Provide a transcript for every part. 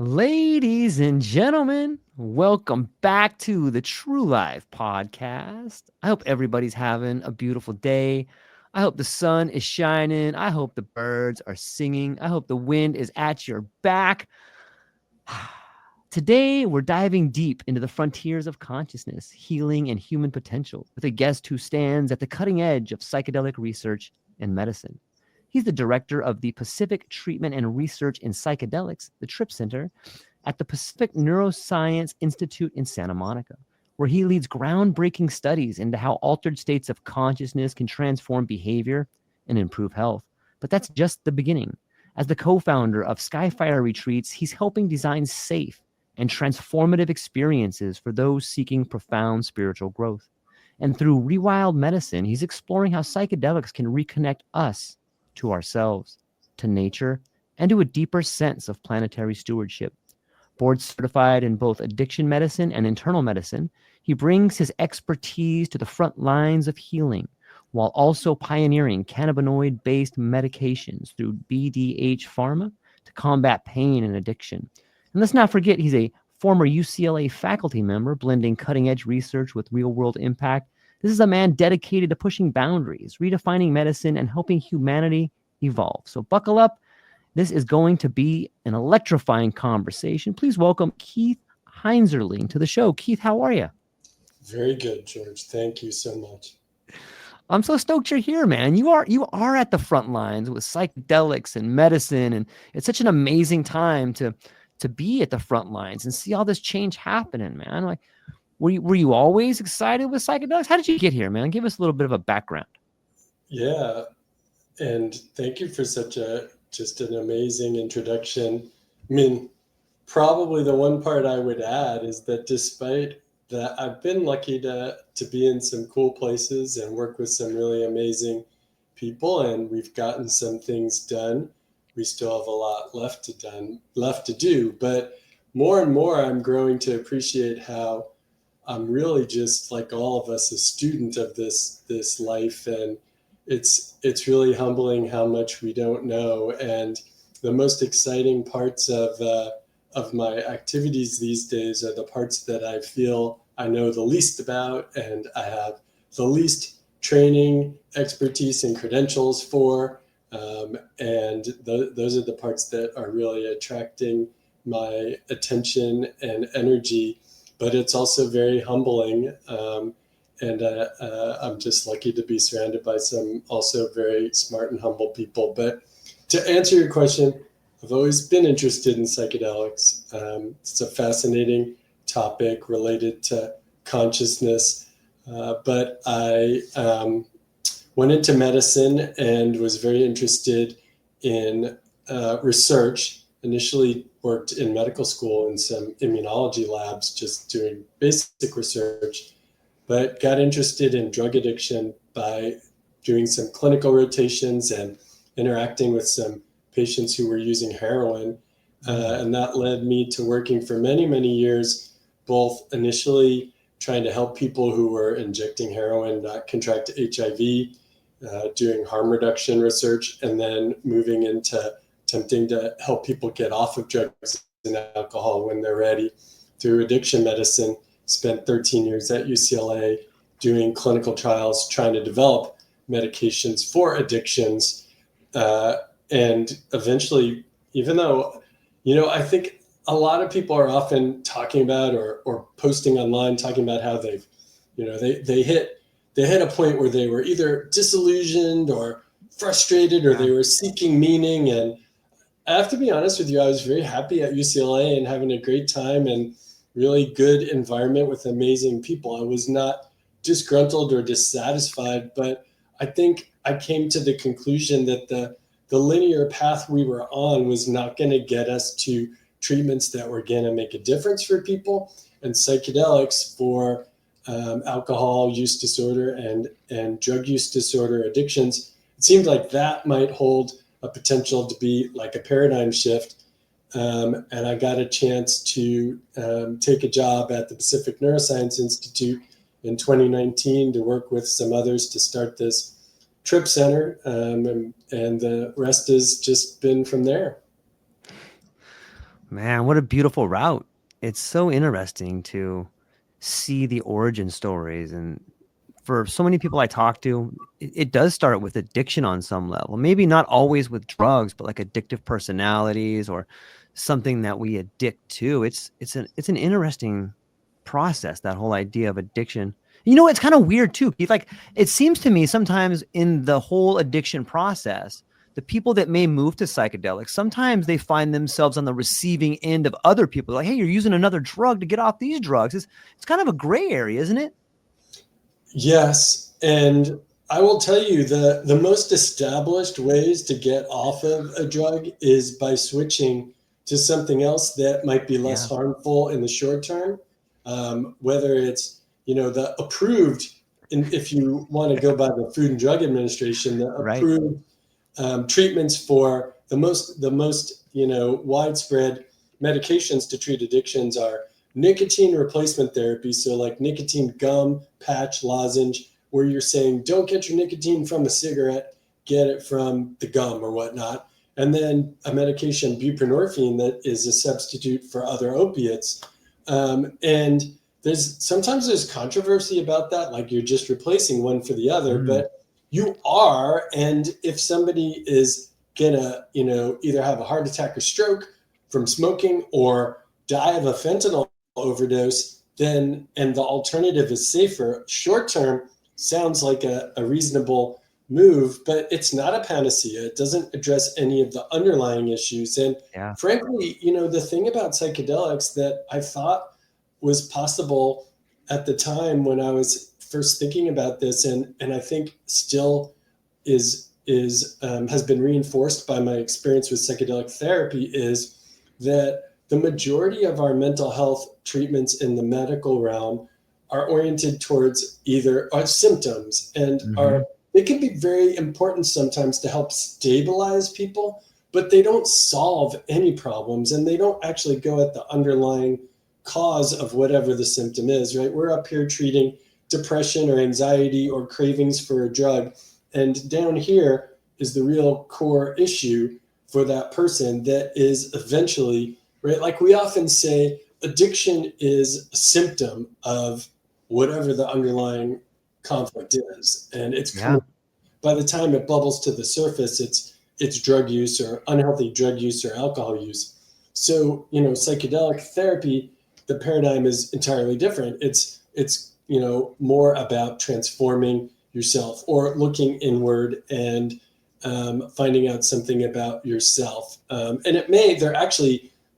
Ladies and gentlemen, welcome back to the TrueLife podcast. I hope everybody's having a beautiful day. I hope the sun is shining. I hope the birds are singing. I hope the wind is at your back. Today, we're diving deep into the frontiers of consciousness, healing, and human potential with a guest who stands at the cutting edge of psychedelic research and medicine. He's the director of the Pacific Treatment and Research in Psychedelics, the TRIP Center, at the Pacific Neuroscience Institute in Santa Monica, where he leads groundbreaking studies into how altered states of consciousness can transform behavior and improve health. But that's just the beginning. As the co-founder of SkyFire Retreats, he's helping design safe and transformative experiences for those seeking profound spiritual growth. And through ReWild Medicine, he's exploring how psychedelics can reconnect us to ourselves, to nature, and to a deeper sense of planetary stewardship. Board certified in both addiction medicine and internal medicine, he brings his expertise to the front lines of healing while also pioneering cannabinoid-based medications through BDH Pharma to combat pain and addiction. And let's not forget, he's a former UCLA faculty member, blending cutting-edge research with real-world impact. This is a man dedicated to pushing boundaries, redefining medicine, and helping humanity evolve. So buckle up. This is going to be an electrifying conversation. Please welcome Keith Heinzerling to the show. Keith, how are you? Very good, George. Thank you so much. I'm so stoked you're here, man. You are at the front lines with psychedelics and medicine, and it's such an amazing time to be at the front lines and see all this change happening, man. Like, were you always excited with psychedelics? How did you get here, man? Give us a little bit of a background. Yeah, and thank you for just an amazing introduction. I mean, probably the one part I would add is that despite that, I've been lucky to be in some cool places and work with some really amazing people, and we've gotten some things done. We still have a lot left to do, but more and more I'm growing to appreciate how I'm really just like all of us, a student of this life, and it's really humbling how much we don't know. And the most exciting parts of my activities these days are the parts that I feel I know the least about, and I have the least training, expertise, and credentials for. And those are the parts that are really attracting my attention and energy. But it's also very humbling. And I'm just lucky to be surrounded by some also very smart and humble people. But to answer your question, I've always been interested in psychedelics. It's a fascinating topic related to consciousness. But I went into medicine and was very interested in research. Initially worked in medical school in some immunology labs, just doing basic research, but got interested in drug addiction by doing some clinical rotations and interacting with some patients who were using heroin. And that led me to working for many, many years, both initially trying to help people who were injecting heroin not contract HIV, doing harm reduction research, and then moving into attempting to help people get off of drugs and alcohol when they're ready through addiction medicine. Spent 13 years at UCLA doing clinical trials, trying to develop medications for addictions. And eventually, even though, I think a lot of people are often talking about or posting online, talking about how they've, they hit a point where they were either disillusioned or frustrated, or they were seeking meaning. And I have to be honest with you, I was very happy at UCLA and having a great time and really good environment with amazing people. I was not disgruntled or dissatisfied, but I think I came to the conclusion that the linear path we were on was not going to get us to treatments that were going to make a difference for people. And psychedelics for alcohol use disorder and drug use disorder addictions, it seemed like that might hold a potential to be like a paradigm shift. And I got a chance to take a job at the Pacific Neuroscience Institute in 2019 to work with some others to start this TRIP Center. And the rest has just been from there. Man, what a beautiful route. It's so interesting to see the origin stories. And for so many people I talk to, it does start with addiction on some level. Maybe not always with drugs, but like addictive personalities or something that we addict to. It's an interesting process, that whole idea of addiction. You know, it's kind of weird too. Like, it seems to me sometimes in the whole addiction process, the people that may move to psychedelics, sometimes they find themselves on the receiving end of other people. Like, hey, you're using another drug to get off these drugs. It's kind of a gray area, isn't it? Yes, and I will tell you the most established ways to get off of a drug is by switching to something else that might be less Yeah. harmful in the short term. Whether it's, the approved, and if you want to go by the Food and Drug Administration, the Right. approved treatments for the most widespread medications to treat addictions are nicotine replacement therapy. So like nicotine gum, patch, lozenge, where you're saying don't get your nicotine from a cigarette, get it from the gum or whatnot. And then a medication, buprenorphine, that is a substitute for other opiates. And sometimes there's controversy about that, like you're just replacing one for the other, but you are. And if somebody is gonna, either have a heart attack or stroke from smoking or die of a fentanyl overdose, then, and the alternative is safer, short term sounds like a reasonable move, but it's not a panacea. It doesn't address any of the underlying issues. And Yeah. frankly, the thing about psychedelics that I thought was possible at the time when I was first thinking about this, and I think still is has been reinforced by my experience with psychedelic therapy, is that the majority of our mental health treatments in the medical realm are oriented towards either our symptoms, and they can be very important sometimes to help stabilize people, but they don't solve any problems, and they don't actually go at the underlying cause of whatever the symptom is, right? We're up here treating depression or anxiety or cravings for a drug, and down here is the real core issue for that person that is eventually, right? Like we often say, addiction is a symptom of whatever the underlying conflict is. And it's by the time it bubbles to the surface, it's drug use or unhealthy drug use or alcohol use. So, psychedelic therapy, the paradigm is entirely different. It's more about transforming yourself or looking inward and finding out something about yourself. And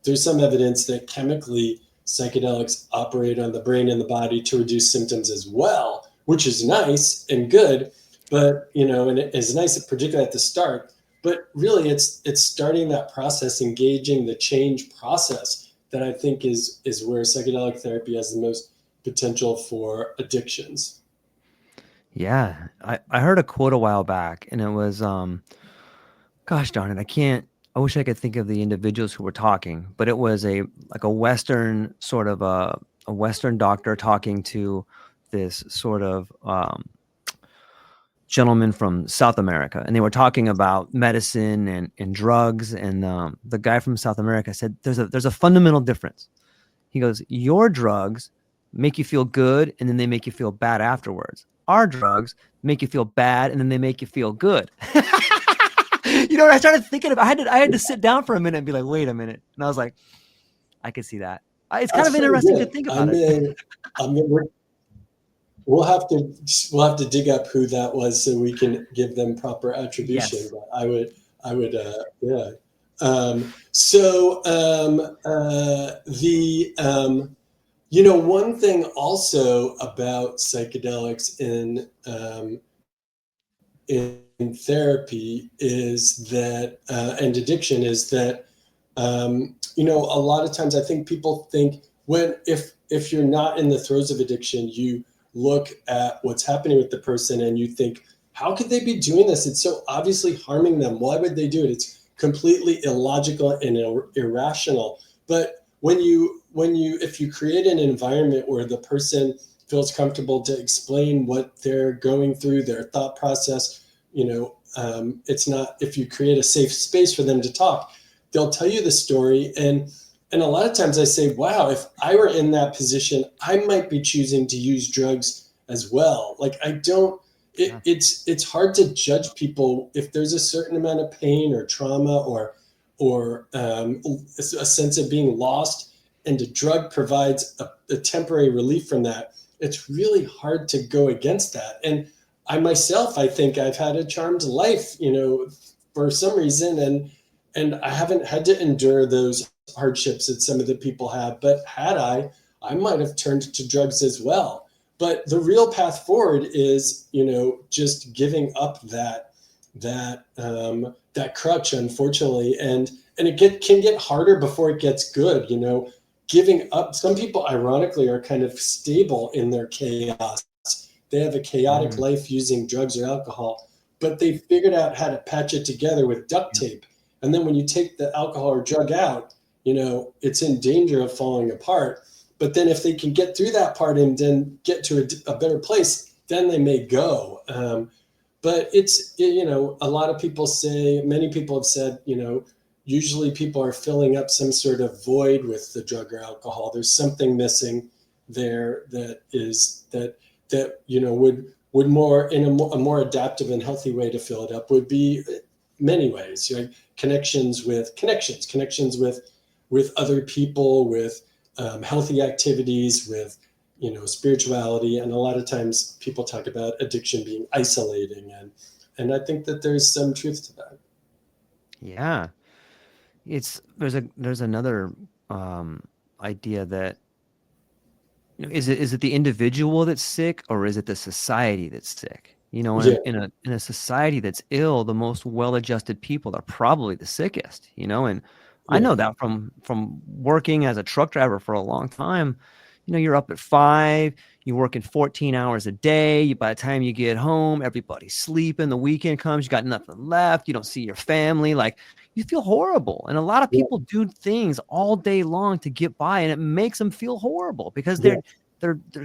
there's some evidence that chemically psychedelics operate on the brain and the body to reduce symptoms as well, which is nice and good, but, and it is nice, particularly at the start, but really it's starting that process, engaging the change process that I think is where psychedelic therapy has the most potential for addictions. Yeah. I heard a quote a while back, and it was, gosh darn it, I wish I could think of the individuals who were talking, but it was a Western sort of a Western doctor talking to this sort of gentleman from South America, and they were talking about medicine and drugs. And the guy from South America said, "There's a fundamental difference." He goes, "Your drugs make you feel good, and then they make you feel bad afterwards. Our drugs make you feel bad, and then they make you feel good." I started thinking about. I had to sit down for a minute and be like, "Wait a minute," and I was like, "I could see that." It's kind of interesting to think about it. We'll have to dig up who that was so we can give them proper attribution. Yes. But I would, yeah. One thing also about psychedelics in therapy is that, and addiction is that, a lot of times I think people think if you're not in the throes of addiction, you look at what's happening with the person and you think, how could they be doing this? It's so obviously harming them. Why would they do it? It's completely illogical and irrational. But if you create an environment where the person feels comfortable to explain what they're going through, their thought process, it's not, if you create a safe space for them to talk, they'll tell you the story. And a lot of times I say, wow, if I were in that position, I might be choosing to use drugs as well. Like I don't, Yeah. it's hard to judge people if there's a certain amount of pain or trauma or a sense of being lost, and a drug provides a temporary relief from that. It's really hard to go against that. And I myself, I think I've had a charmed life, for some reason, and I haven't had to endure those hardships that some of the people have. But had I might have turned to drugs as well. But the real path forward is, just giving up that crutch, unfortunately, and can get harder before it gets good. Giving up. Some people, ironically, are kind of stable in their chaos. They have a chaotic life using drugs or alcohol, but they figured out how to patch it together with duct tape. And then when you take the alcohol or drug out, it's in danger of falling apart. But then if they can get through that part and then get to a better place, then they may go. But it's, a lot of people say, many people have said, usually people are filling up some sort of void with the drug or alcohol. There's something missing there that would more in a more adaptive and healthy way to fill it up would be many ways, right? Connections with other people, with healthy activities, with spirituality. And a lot of times people talk about addiction being isolating, and I think that there's some truth to that. Yeah. There's another idea that, is it the individual that's sick, or is it the society that's sick? Yeah. In a society that's ill, the most well-adjusted people are probably the sickest, and I know that from working as a truck driver for a long time. You're up at 5, you're working 14 hours a day. By the time you get home, everybody's sleeping. The weekend comes, you got nothing left. You don't see your family. Like, you feel horrible. And a lot of people do things all day long to get by, and it makes them feel horrible because they're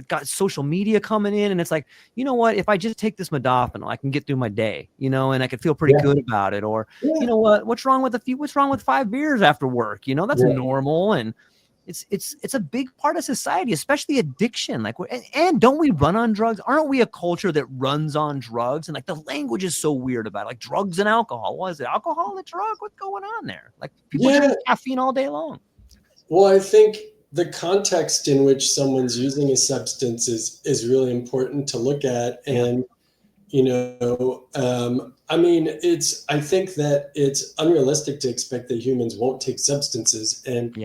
got social media coming in, and it's like, you know what, if I just take this modafinil, I can get through my day, and I can feel pretty good about it. Or, you know what's wrong with 5 beers after work? That's normal. And it's a big part of society, especially addiction. Like, and don't we run on drugs? Aren't we a culture that runs on drugs? And like, the language is so weird about it, like drugs and alcohol. What is it? Alcohol and a drug? What's going on there? Like, people drink caffeine all day long. Well, I think the context in which someone's using a substance is really important to look at. And, I think that it's unrealistic to expect that humans won't take substances. And,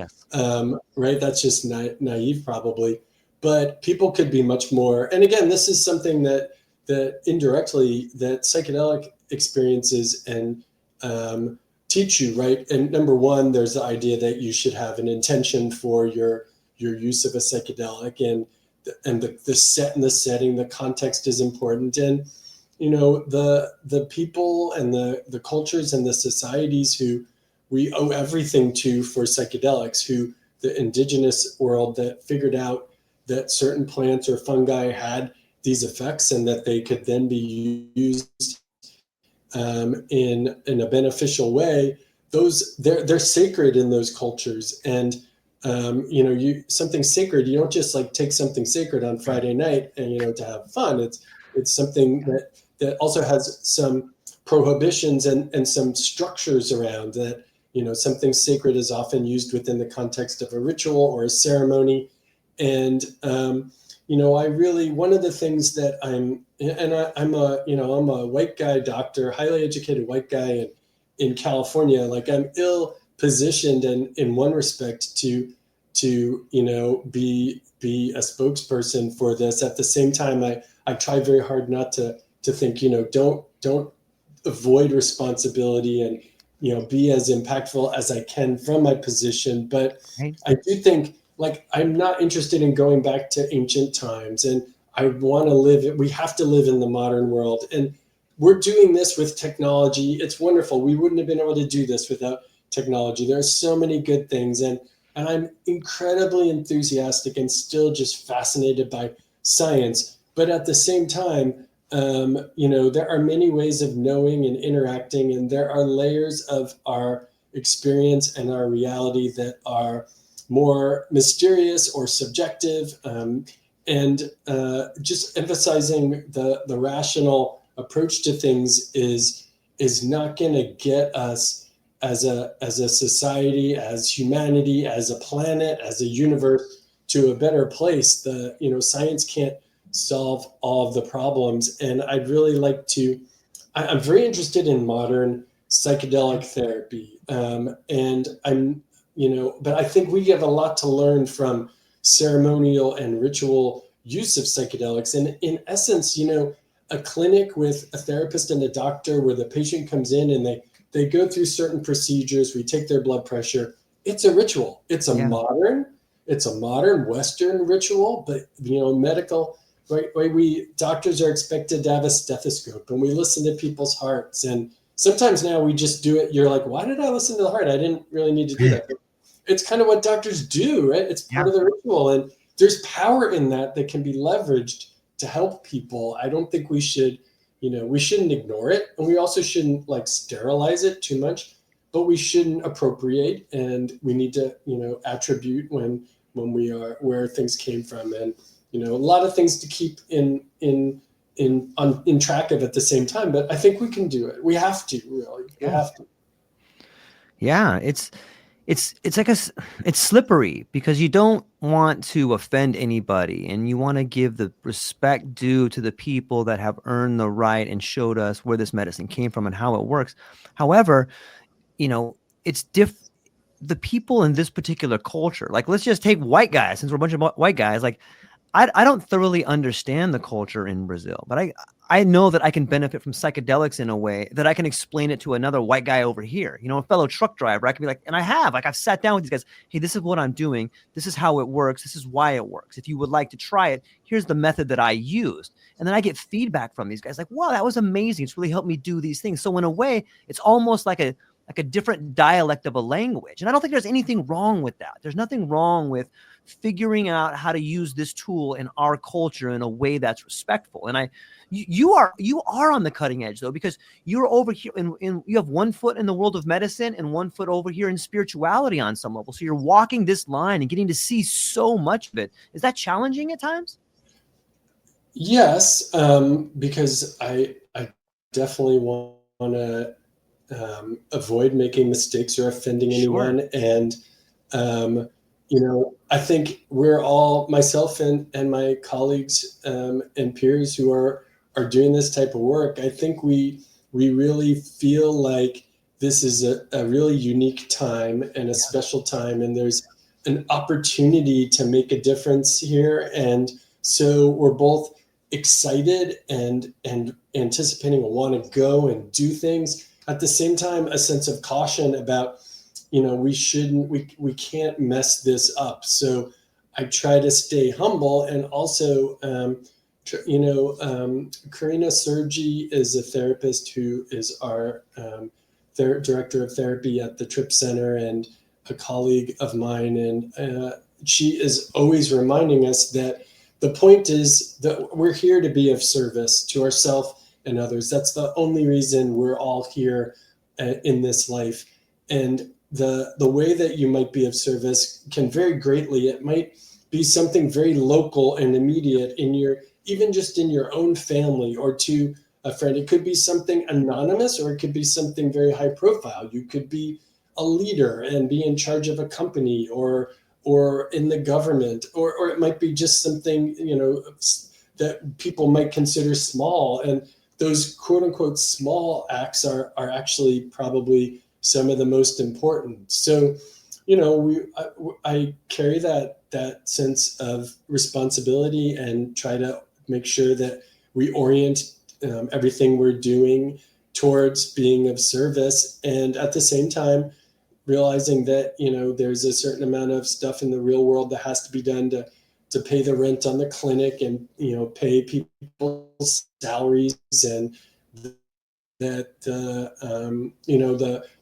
right, that's just naive probably. But people could be much more. And again, this is something that indirectly that psychedelic experiences and teach you, right? And number one, there's the idea that you should have an intention for your use of a psychedelic, and the setting, the context is important. And the people and the cultures and the societies who we owe everything to for psychedelics, who the indigenous world that figured out that certain plants or fungi had these effects and that they could then be used in a beneficial way. They're sacred in those cultures. And something sacred, you don't just like take something sacred on Friday night and to have fun. It's something that also has some prohibitions and some structures around that. Something sacred is often used within the context of a ritual or a ceremony. And one of the things that I'm a white guy doctor, highly educated white guy in California. Like, I'm ill positioned in one respect to be a spokesperson for this. At the same time, I try very hard not to think, don't avoid responsibility and, be as impactful as I can from my position. But I do think, like, I'm not interested in going back to ancient times, and I want to we have to live in the modern world. And we're doing this with technology. It's wonderful. We wouldn't have been able to do this without technology. There are so many good things. And I'm incredibly enthusiastic and still just fascinated by science. But at the same time, there are many ways of knowing and interacting, and there are layers of our experience and our reality that are more mysterious or subjective, and just emphasizing the rational approach to things is not going to get us as a society, as humanity, as a planet, as a universe to a better place. Science can't solve all of the problems, and I'd really like to. I'm very interested in modern psychedelic therapy, and but I think we have a lot to learn from ceremonial and ritual use of psychedelics. And in essence, a clinic with a therapist and a doctor where the patient comes in and they go through certain procedures, we take their blood pressure. It's a ritual. It's a modern Western ritual, but medical, right? We doctors are expected to have a stethoscope and we listen to people's hearts. And sometimes now we just do it. You're like, why did I listen to the heart? I didn't really need to do that. But it's kind of what doctors do, right? It's part of the ritual. And there's power in that can be leveraged to help people. I don't think we should, we shouldn't ignore it. And we also shouldn't sterilize it too much, but we shouldn't appropriate, and we need to, attribute when we are where things came from. And, a lot of things to keep in track of at the same time, but I think we can do it. We have to, really. We have to. Yeah. It's like it's slippery because you don't want to offend anybody, and you want to give the respect due to the people that have earned the right and showed us where this medicine came from and how it works. However, it's the people in this particular culture, let's just take white guys, since we're a bunch of white guys, I don't thoroughly understand the culture in Brazil, but I know that I can benefit from psychedelics in a way that I can explain it to another white guy over here, a fellow truck driver. I can be like, and I've sat down with these guys. Hey, this is what I'm doing. This is how it works. This is why it works. If you would like to try it, here's the method that I used. And then I get feedback from these guys like, wow, that was amazing. It's really helped me do these things. So in a way, it's almost like a different dialect of a language. And I don't think there's anything wrong with that. There's nothing wrong with figuring out how to use this tool in our culture in a way that's respectful. And you are on the cutting edge, though, because you're over here and you have one foot in the world of medicine and one foot over here in spirituality on some level. So you're walking this line and getting to see so much of it. Is that challenging at times? Yes, because I definitely want to avoid making mistakes or offending anyone. And, I think we're all, myself and my colleagues and peers who are doing this type of work, I think we really feel like this is a really unique time and a special time, and there's an opportunity to make a difference here. And so we're both excited and anticipating and want to go and do things. At the same time, a sense of caution about, we can't mess this up. So I try to stay humble. And also, Karina Sergi is a therapist who is our director of therapy at the Trip Center and a colleague of mine. And she is always reminding us that the point is that we're here to be of service to ourselves and others. That's the only reason we're all here in this life. And the way that you might be of service can vary greatly. It might be something very local and immediate even just in your own family or to a friend. It could be something anonymous, or it could be something very high profile. You could be a leader and be in charge of a company or in the government, or it might be just something, that people might consider small. And those quote unquote small acts are actually probably some of the most important. So, I carry that sense of responsibility and try to make sure that we orient everything we're doing towards being of service. And at the same time, realizing that, there's a certain amount of stuff in the real world that has to be done to pay the rent on the clinic and, pay people's salaries, and that,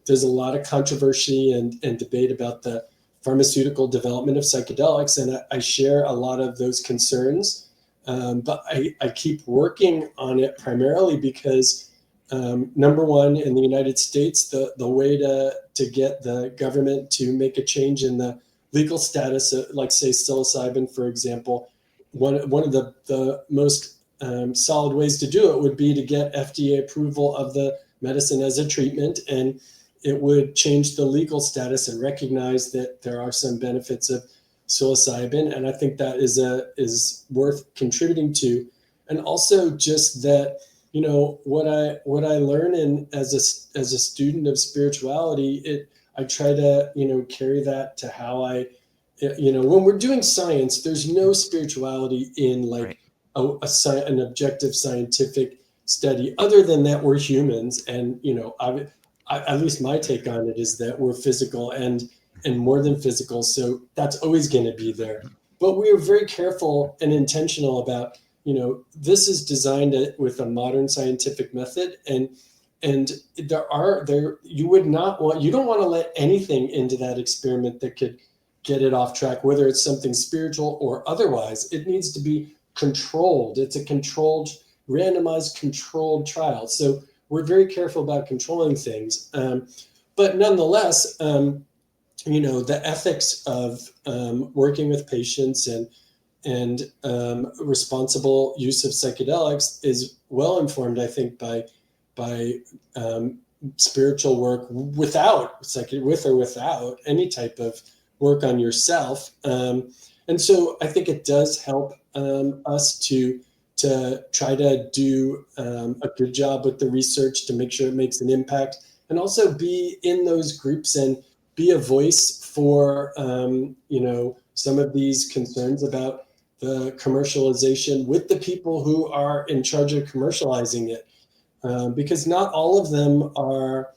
there's a lot of controversy and debate about the pharmaceutical development of psychedelics. And I share a lot of those concerns, but I keep working on it primarily because, number one, in the United States, the way to get the government to make a change in the legal status, like say psilocybin, for example. One of the most solid ways to do it would be to get FDA approval of the medicine as a treatment, and it would change the legal status and recognize that there are some benefits of psilocybin. And I think that is worth contributing to. And also just that, what I learn as a student of spirituality, I try to, carry that to how when we're doing science, there's no spirituality in like an objective scientific study. Other than that, we're humans, and at least my take on it is that we're physical and more than physical. So that's always going to be there. But we are very careful and intentional about, this is designed with a modern scientific method, and you don't want to let anything into that experiment that could get it off track, whether it's something spiritual or otherwise. It needs to be controlled. It's a controlled, randomized, controlled trial. So we're very careful about controlling things. But nonetheless, the ethics of working with patients and responsible use of psychedelics is well informed, I think, by spiritual work with or without any type of work on yourself. And so I think it does help us to try to do a good job with the research to make sure it makes an impact, and also be in those groups and be a voice for some of these concerns about the commercialization with the people who are in charge of commercializing it, because not all of them are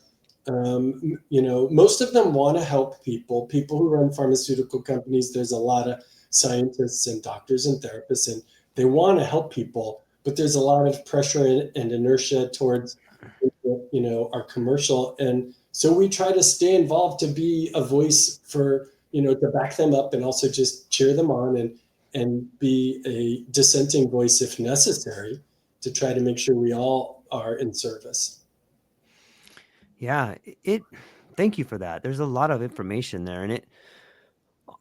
most of them want to help people who run pharmaceutical companies. There's a lot of scientists and doctors and therapists, and they want to help people, but there's a lot of pressure and inertia towards, our commercial. And so we try to stay involved to be a voice for, to back them up, and also just cheer them on and be a dissenting voice if necessary, to try to make sure we all are in service. Yeah, thank you for that. There's a lot of information there, and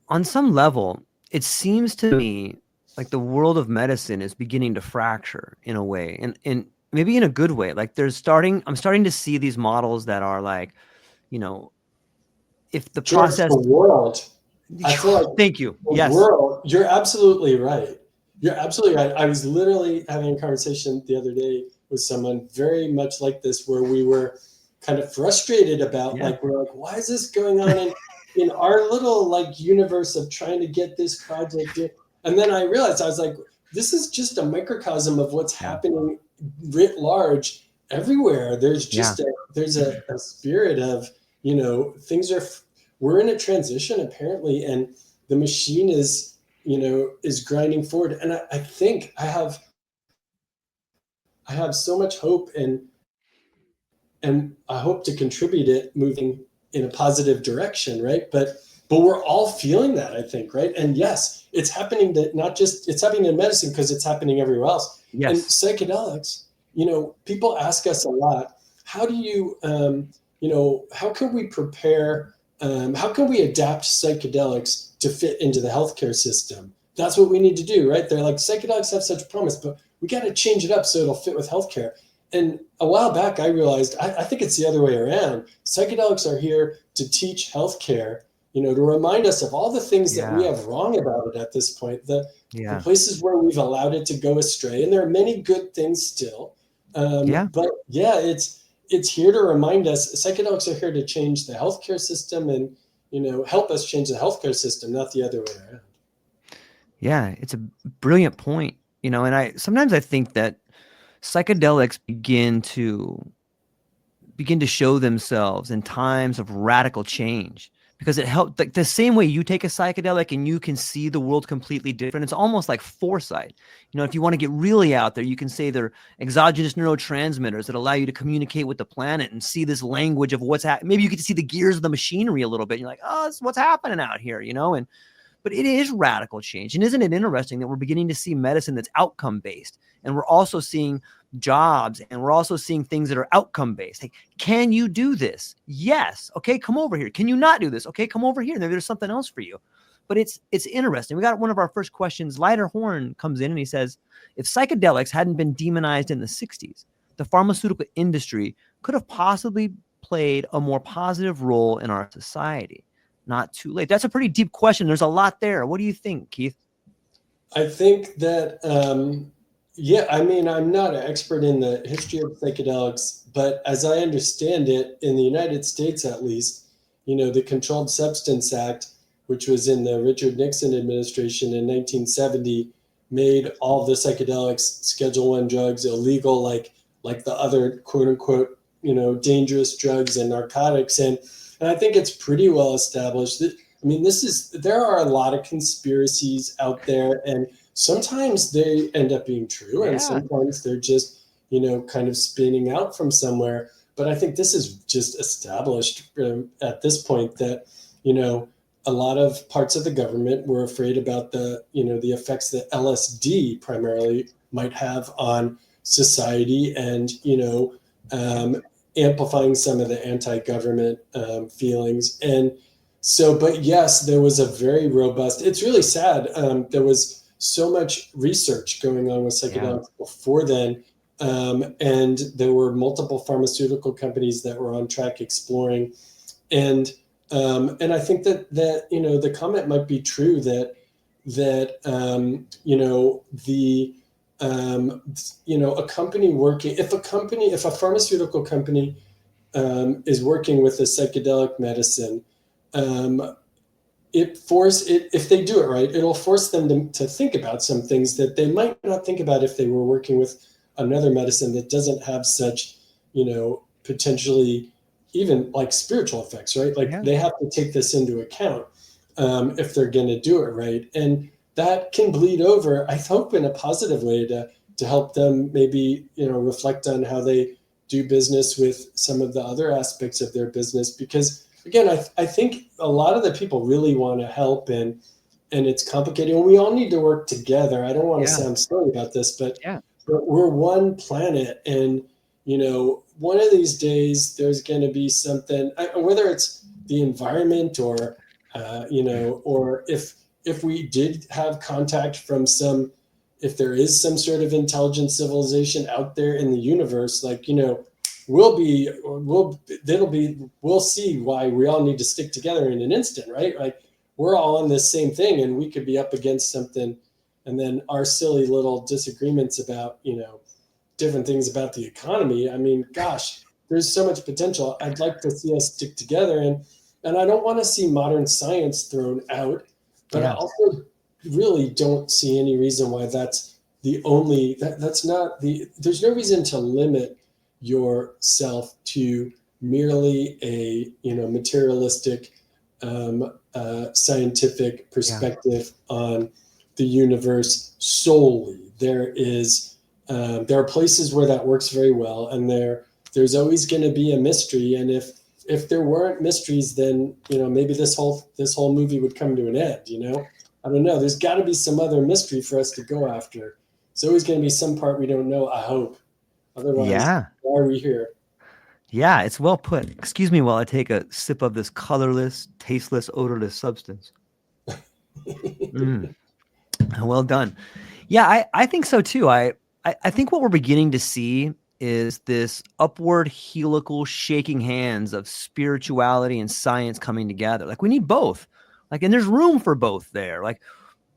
on some level, it seems to me like the world of medicine is beginning to fracture in a way, and maybe in a good way. Like I'm starting to see these models that are like, if the process, the world, I feel like thank you. Yes. World, you're absolutely right. You're absolutely right. I was literally having a conversation the other day with someone very much like this, where we were kind of frustrated about, we're like, why is this going on in our little universe of trying to get this project in? And then I realized, I was like, this is just a microcosm of what's happening writ large everywhere. There's just there's a spirit of, we're in a transition apparently, and the machine is grinding forward. And I think I have so much hope, and I hope to contribute it moving in a positive direction, right? But we're all feeling that, I think, right? And yes, it's happening it's happening in medicine because it's happening everywhere else. Yes. And psychedelics, people ask us a lot, how do you, how can we prepare, how can we adapt psychedelics to fit into the healthcare system? That's what we need to do, right? They're like, psychedelics have such promise, but we got to change it up so it'll fit with healthcare. And a while back, I realized, I think it's the other way around. Psychedelics are here to teach healthcare, to remind us of all the things that we have wrong about it at this point, the places where we've allowed it to go astray. And there are many good things still. But it's here to remind us, psychedelics are here to change the healthcare system and, help us change the healthcare system, not the other way around. Yeah, it's a brilliant point, and sometimes I think that psychedelics begin to show themselves in times of radical change, because it helped, like the same way you take a psychedelic and you can see the world completely different. It's almost like foresight. If you want to get really out there, you can say they're exogenous neurotransmitters that allow you to communicate with the planet and see this language of what's happening. Maybe you get to see the gears of the machinery a little bit. You're like, oh, this is what's happening out here, and but it is radical change. And isn't it interesting that we're beginning to see medicine that's outcome based, and we're also seeing jobs, and we're also seeing things that are outcome based. Like, can you do this? Yes. Okay, come over here. Can you not do this? Okay, come over here. Maybe there's something else for you. But it's interesting. We got one of our first questions. Lighter Horn comes in and he says, if psychedelics hadn't been demonized in the 60s, the pharmaceutical industry could have possibly played a more positive role in our society. Not too late. That's a pretty deep question. There's a lot there. What do you think, Keith? I think that, yeah, I mean, I'm not an expert in the history of psychedelics, but as I understand it, in the United States at least, the Controlled Substance Act, which was in the Richard Nixon administration in 1970, made all the psychedelics, Schedule I drugs, illegal, like the other quote unquote, dangerous drugs and narcotics. And I think it's pretty well established that, I mean, there are a lot of conspiracies out there, and sometimes they end up being true, and sometimes they're just, kind of spinning out from somewhere. But I think this is just established at this point that, a lot of parts of the government were afraid about the effects that LSD primarily might have on society, and, amplifying some of the anti-government feelings. And so, but yes, there was a very robust, it's really sad. There was so much research going on with psychedelics before then. And there were multiple pharmaceutical companies that were on track exploring. And I think that the comment might be true that a company working, if a pharmaceutical company is working with a psychedelic medicine, if they do it right, it'll force them to think about some things that they might not think about if they were working with another medicine that doesn't have such, potentially even like spiritual effects, right? Like they have to take this into account if they're going to do it right. And that can bleed over, I hope, in a positive way to help them maybe, reflect on how they do business with some of the other aspects of their business. Because again, I think a lot of the people really want to help, and it's complicated, and we all need to work together. I don't want to sound silly about this, but we're one planet, and, one of these days there's going to be something, whether it's the environment or, or if we did have contact from if there is some sort of intelligent civilization out there in the universe, like, we'll see why we all need to stick together in an instant, right? Like, we're all on this same thing, and we could be up against something, and then our silly little disagreements about, different things about the economy. I mean, gosh, there's so much potential. I'd like to see us stick together, and I don't want to see modern science thrown out, but I also really don't see any reason why that's the only, that's not there's no reason to limit yourself to merely a, materialistic, scientific perspective on the universe solely. There are places where that works very well, and there's always going to be a mystery. And if there weren't mysteries, then, maybe this whole movie would come to an end, I don't know. There's got to be some other mystery for us to go after. There's always going to be some part we don't know, I hope. Otherwise, why are we here? Yeah, it's well put. Excuse me while I take a sip of this colorless, tasteless, odorless substance. Well done. Yeah, I think so too. I think what we're beginning to see is this upward helical shaking hands of spirituality and science coming together. Like, we need both. Like, and there's room for both there. Like,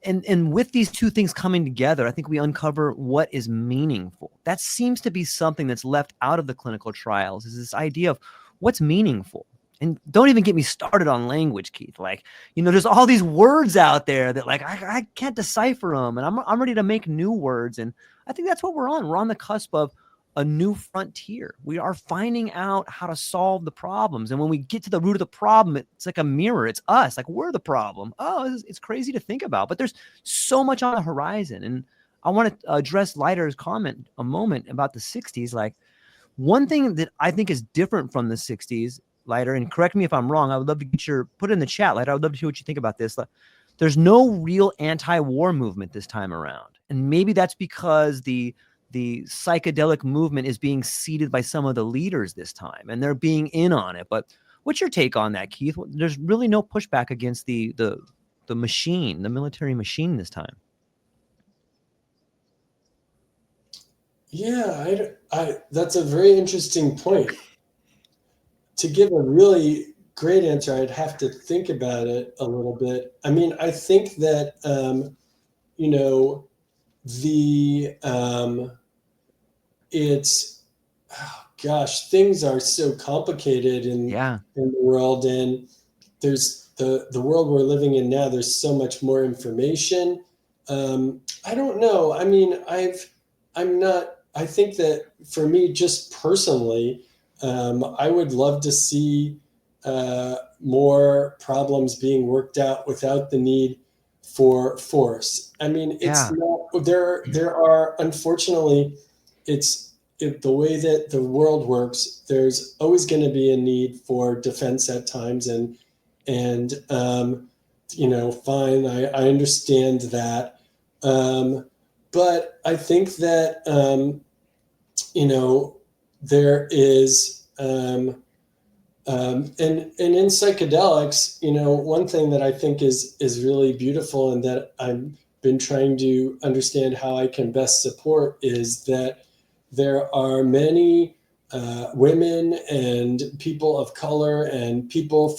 and with these two things coming together, I think we uncover what is meaningful. That seems to be something that's left out of the clinical trials, is this idea of what's meaningful. And don't even get me started on language, Keith. Like, there's all these words out there that, like, I can't decipher them, and I'm ready to make new words. And I think that's what we're on. We're on the cusp of a new frontier. We are finding out how to solve the problems. And when we get to the root of the problem, it's like a mirror. It's us. Like, we're the problem. Oh, it's crazy to think about, but there's so much on the horizon. And I want to address Leiter's comment a moment about the 60s. Like, one thing that I think is different from the 60s, Leiter, and correct me if I'm wrong, I would love to get put it in the chat, Leiter. I would love to hear what you think about this. there's no real anti-war movement this time around. And maybe that's because the psychedelic movement is being seeded by some of the leaders this time, and they're being in on it. But what's your take on that, Keith? There's really no pushback against the machine, the military machine this time. Yeah, that's a very interesting point. To give a really great answer, I'd have to think about it a little bit. I mean, I think that, you know, it's, oh gosh, things are so complicated in the world, and there's the world we're living in now. There's so much more information. I don't know. I mean, I think that for me, just personally, I would love to see more problems being worked out without the need for force. I mean, it's not, there are, unfortunately, the way that the world works, there's always going to be a need for defense at times. And you know, fine, I understand that. But I think that, you know, there is, and in psychedelics, you know, one thing that I think is really beautiful, and that I've been trying to understand how I can best support, is that there are many women and people of color and people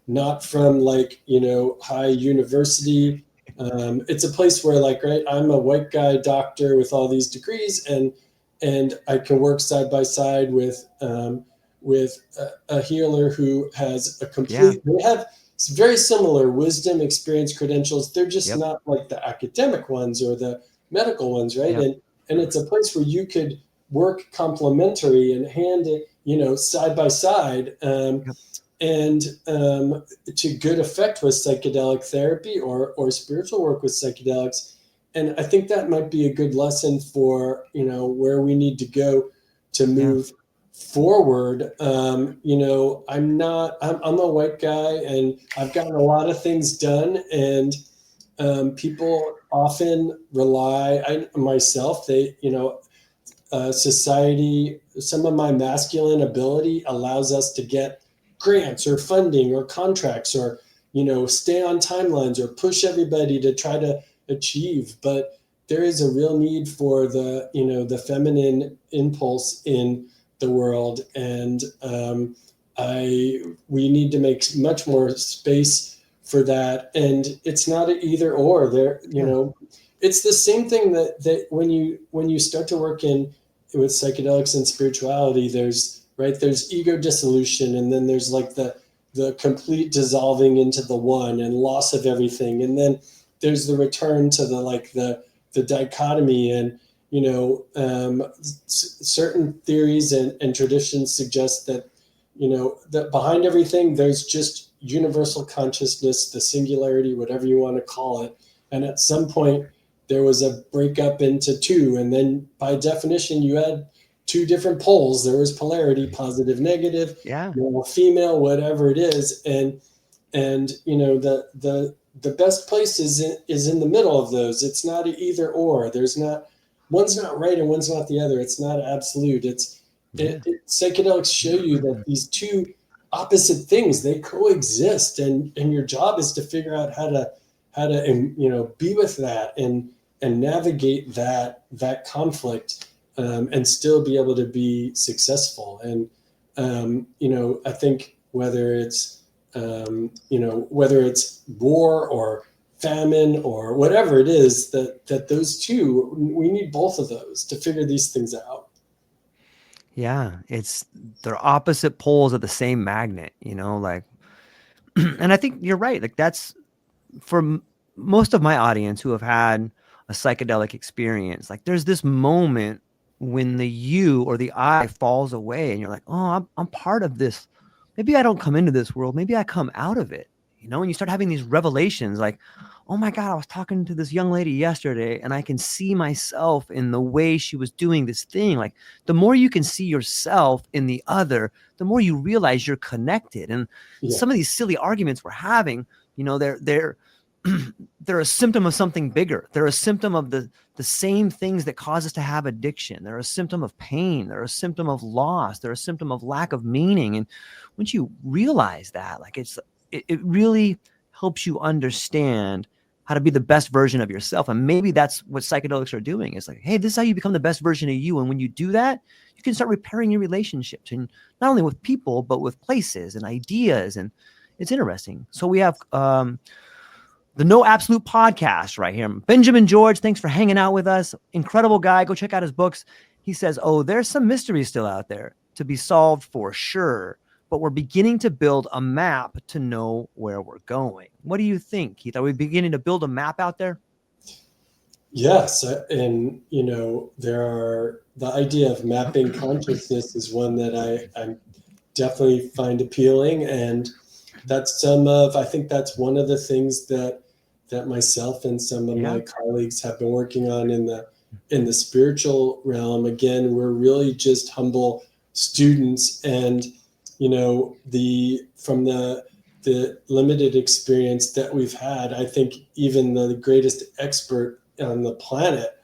not from like, you know, high university. It's a place where, like, right, I'm a white guy doctor with all these degrees, and I can work side by side with a healer who has a complete, they have very similar wisdom, experience, credentials. They're just not like the academic ones or the medical ones, right? And it's a place where you could work complementary and hand it, you know, side by side, and to good effect with psychedelic therapy or spiritual work with psychedelics. And I think that might be a good lesson for, you know, where we need to go to move forward. You know, I'm a white guy, and I've gotten a lot of things done, and people often rely, myself, they, you know, society, some of my masculine ability allows us to get grants or funding or contracts, or, you know, stay on timelines or push everybody to try to achieve. But there is a real need for the, you know, the feminine impulse in the world. And we need to make much more space for that. And it's not an either or. There, you know, it's the same thing that when you start to work with psychedelics and spirituality, there's ego dissolution, and then there's like the complete dissolving into the one and loss of everything, and then there's the return to the dichotomy. And, you know, certain theories and traditions suggest that, you know, that behind everything there's just universal consciousness, the singularity, whatever you want to call it. And at some point there was a breakup into two, and then by definition you had two different poles. There was polarity, positive, negative, male, female, whatever it is. And you know, the best place is in the middle of those. It's not an either or. There's not, one's not right and one's not the other. It's not absolute. Psychedelics show you that these two opposite things, they coexist, and your job is to figure out how to you know, be with that and navigate that conflict, and still be able to be successful. And you know, I think whether it's you know, whether it's war or famine or whatever it is, that those two, we need both of those to figure these things out. Yeah, they're opposite poles of the same magnet, you know, like, and I think you're right. Like, that's for most of my audience who have had a psychedelic experience. Like, there's this moment when the you or the I falls away, and you're like, oh, I'm part of this. Maybe I don't come into this world. Maybe I come out of it, you know, and you start having these revelations like, oh my God, I was talking to this young lady yesterday, and I can see myself in the way she was doing this thing. Like, the more you can see yourself in the other, the more you realize you're connected. And some of these silly arguments we're having, you know, they're they're a symptom of something bigger. They're a symptom of the same things that cause us to have addiction. They're a symptom of pain. They're a symptom of loss. They're a symptom of lack of meaning. And once you realize that, like it really helps you understand how to be the best version of yourself. And maybe that's what psychedelics are doing. It's like, hey, this is how you become the best version of you. And when you do that, you can start repairing your relationships, and not only with people, but with places and ideas. And it's interesting. So we have the No Absolute podcast right here. Benjamin George, thanks for hanging out with us. Incredible guy. Go check out his books. He says, oh, there's some mysteries still out there to be solved for sure, but we're beginning to build a map to know where we're going. What do you think, Keith? Are we beginning to build a map out there? Yes. And, the idea of mapping consciousness is one that I definitely find appealing. And I think that's one of the things that myself and some of my colleagues have been working on in the spiritual realm. Again, we're really just humble students, and from the limited experience that we've had, I think even the greatest expert on the planet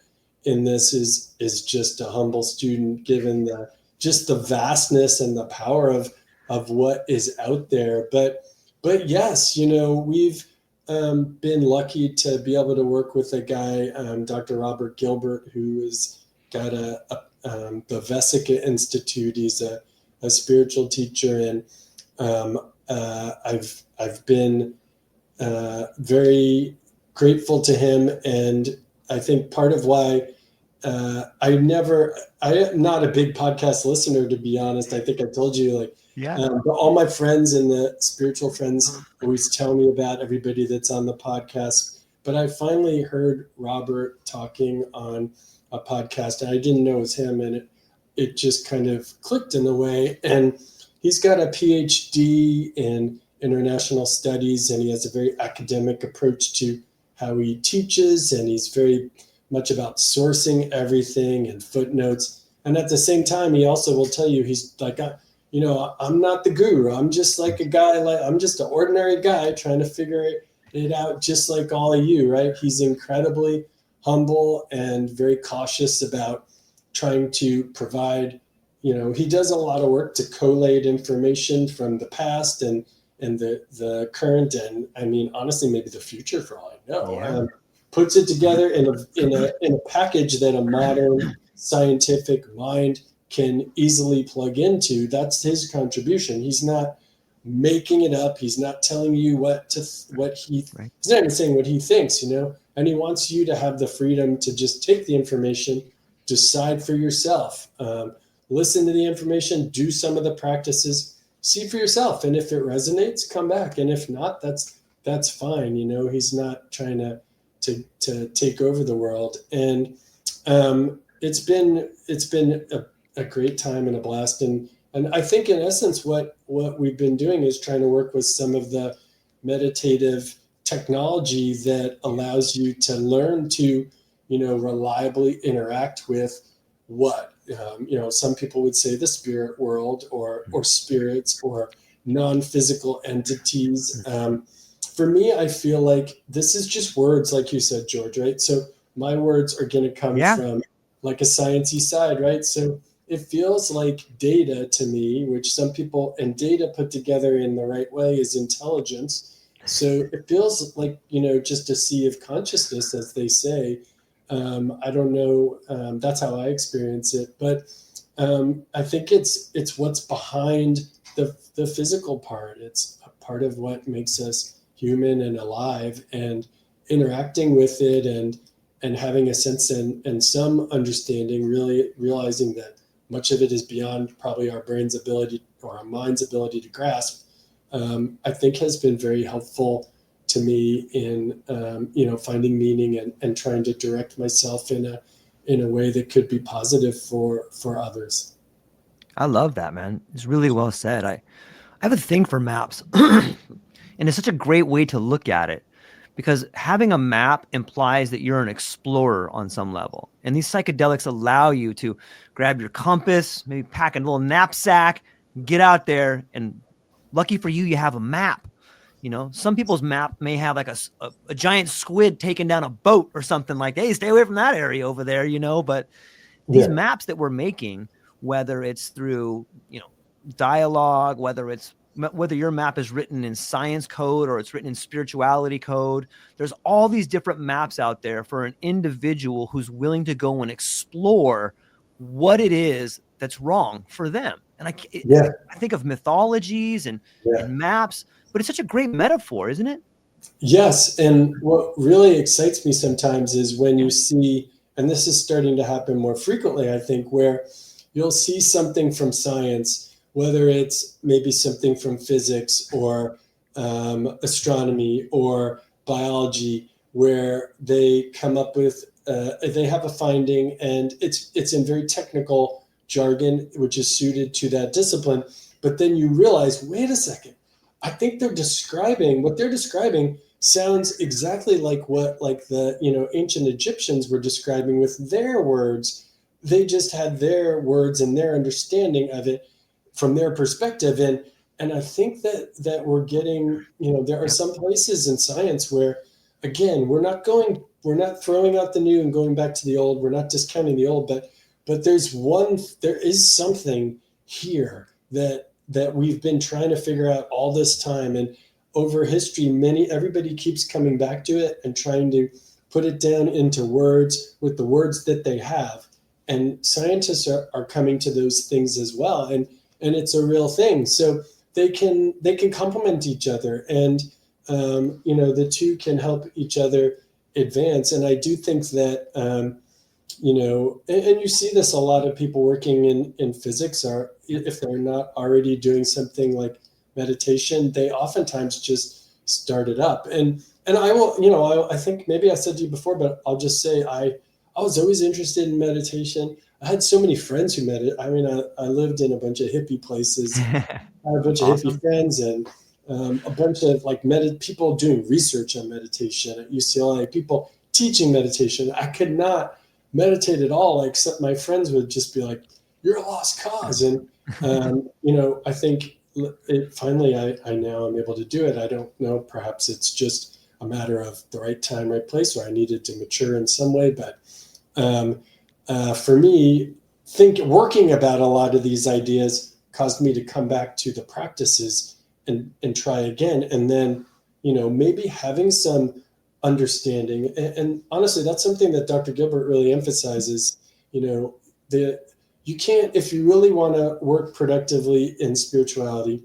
in this is just a humble student, given the vastness and the power of what is out there. But yes, we've been lucky to be able to work with a guy, Dr. Robert Gilbert, who has got the Vesica Institute. He's a spiritual teacher, and I've been very grateful to him. And I think part of why I'm not a big podcast listener, to be honest. I think I told you, but all my friends and the spiritual friends always tell me about everybody that's on the podcast. But I finally heard Robert talking on a podcast, and I didn't know it was him, and it just kind of clicked in a way. And he's got a PhD in international studies, and he has a very academic approach to how he teaches, and he's very much about sourcing everything and footnotes. And at the same time, he also will tell you, he's like, I'm not the guru. I'm just like a guy, I'm just an ordinary guy trying to figure it out, just like all of you, right? He's incredibly humble and very cautious about trying to provide, he does a lot of work to collate information from the past and the current, and I mean, honestly, maybe the future for all I know. Puts it together in a package that a modern scientific mind can easily plug into. That's his contribution. He's not making it up. He's not telling you he's not even saying what he thinks, and he wants you to have the freedom to just take the information, decide for yourself, listen to the information, do some of the practices, see for yourself. And if it resonates, come back. And if not, that's fine. He's not trying to take over the world. And it's been a great time and a blast. And I think in essence, what we've been doing is trying to work with some of the meditative technology that allows you to learn to, reliably interact with what, some people would say the spirit world or spirits or non-physical entities. For me, I feel like this is just words, like you said, George, right? So my words are going to come from like a sciencey side, right? So it feels like data to me, which some people, and data put together in the right way is intelligence. So it feels like, just a sea of consciousness, as they say. I don't know. That's how I experience it. But I think it's what's behind the physical part. It's a part of what makes us human and alive, and interacting with it and having a sense and some understanding, really realizing that much of it is beyond probably our brain's ability or our mind's ability to grasp, I think has been very helpful to me in, finding meaning and trying to direct myself in a way that could be positive for others. I love that, man. It's really well said. I have a thing for maps. And it's such a great way to look at it, because having a map implies that you're an explorer on some level. And these psychedelics allow you to grab your compass, maybe pack a little knapsack, get out there, and lucky for you, you have a map. You know, some people's map may have like a giant squid taking down a boat or something like that. Hey, stay away from that area over there, you know, but these maps that we're making, whether it's through, you know, dialogue, whether your map is written in science code or it's written in spirituality code, there's all these different maps out there for an individual who's willing to go and explore what it is that's wrong for them. And I think of mythologies and maps, but it's such a great metaphor, isn't it? Yes. And what really excites me sometimes is when you see, and this is starting to happen more frequently, I think, where you'll see something from science, whether it's maybe something from physics or astronomy or biology, where they come up with, they have a finding, and it's in very technical jargon, which is suited to that discipline. But then you realize, wait a second, I think what they're describing sounds exactly like what the ancient Egyptians were describing with their words. They just had their words and their understanding of it from their perspective. And I think that we're getting, there are some places in science where, again, we're not throwing out the new and going back to the old. We're not discounting the old, but there is something here that we've been trying to figure out all this time. And over history, everybody keeps coming back to it and trying to put it down into words with the words that they have. And scientists are coming to those things as well. And it's a real thing. So they can complement each other, and the two can help each other advance. And I do think that, and you see this, a lot of people working in physics are, if they're not already doing something like meditation, they oftentimes just start it up. And I will, I think maybe I said to you before, but I'll just say I was always interested in meditation. I had so many friends who I mean, I lived in a bunch of hippie places. I had a bunch of hippie friends, and a bunch of people doing research on meditation at UCLA, people teaching meditation. I could not meditate at all. Except my friends would just be like, "You're a lost cause." And I think finally I now am able to do it. I don't know, perhaps it's just a matter of the right time, right place, or I needed to mature in some way. But for me, working about a lot of these ideas caused me to come back to the practices and try again. And then, maybe having some understanding. And honestly, that's something that Dr. Gilbert really emphasizes. You can't, if you really want to work productively in spirituality,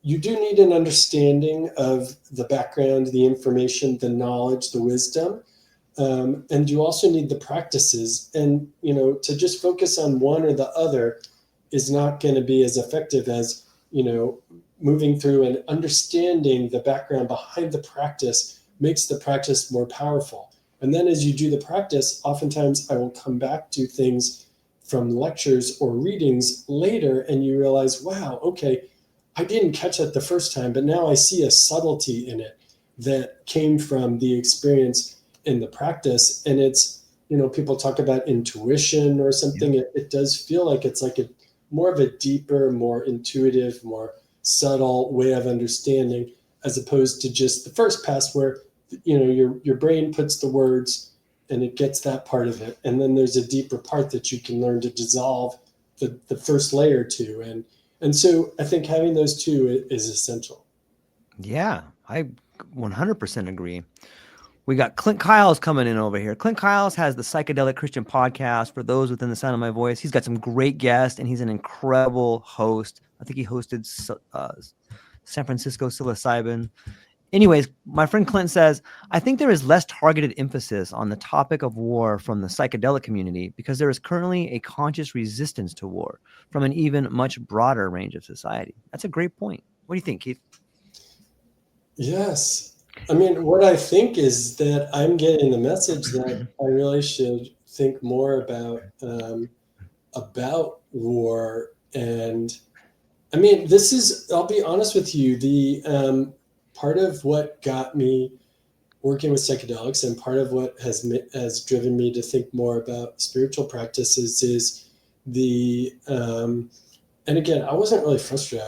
you do need an understanding of the background, the information, the knowledge, the wisdom. And you also need the practices. And, to just focus on one or the other is not going to be as effective as, moving through and understanding the background behind the practice makes the practice more powerful. And then as you do the practice, oftentimes I will come back to things from lectures or readings later, and you realize, wow, okay, I didn't catch that the first time, but now I see a subtlety in it that came from the experience in the practice. And it's, people talk about intuition or something. Yeah. It does feel like it's like more of a deeper, more intuitive, more subtle way of understanding, as opposed to just the first pass where, your brain puts the words and it gets that part of it. And then there's a deeper part that you can learn to dissolve the first layer to. And so I think having those two is essential. Yeah, I 100% agree. We got Clint Kyles coming in over here. Clint Kyles has the Psychedelic Christian podcast for those within the sound of my voice. He's got some great guests, and he's an incredible host. I think he hosted San Francisco psilocybin. Anyways, my friend Clint says, I think there is less targeted emphasis on the topic of war from the psychedelic community because there is currently a conscious resistance to war from an even much broader range of society. That's a great point. What do you think, Keith? Yes. I mean, what I think is that I'm getting the message that I really should think more about war. And I mean, I'll be honest with you, the part of what got me working with psychedelics and part of what has driven me to think more about spiritual practices is and again, I wasn't really frustrated.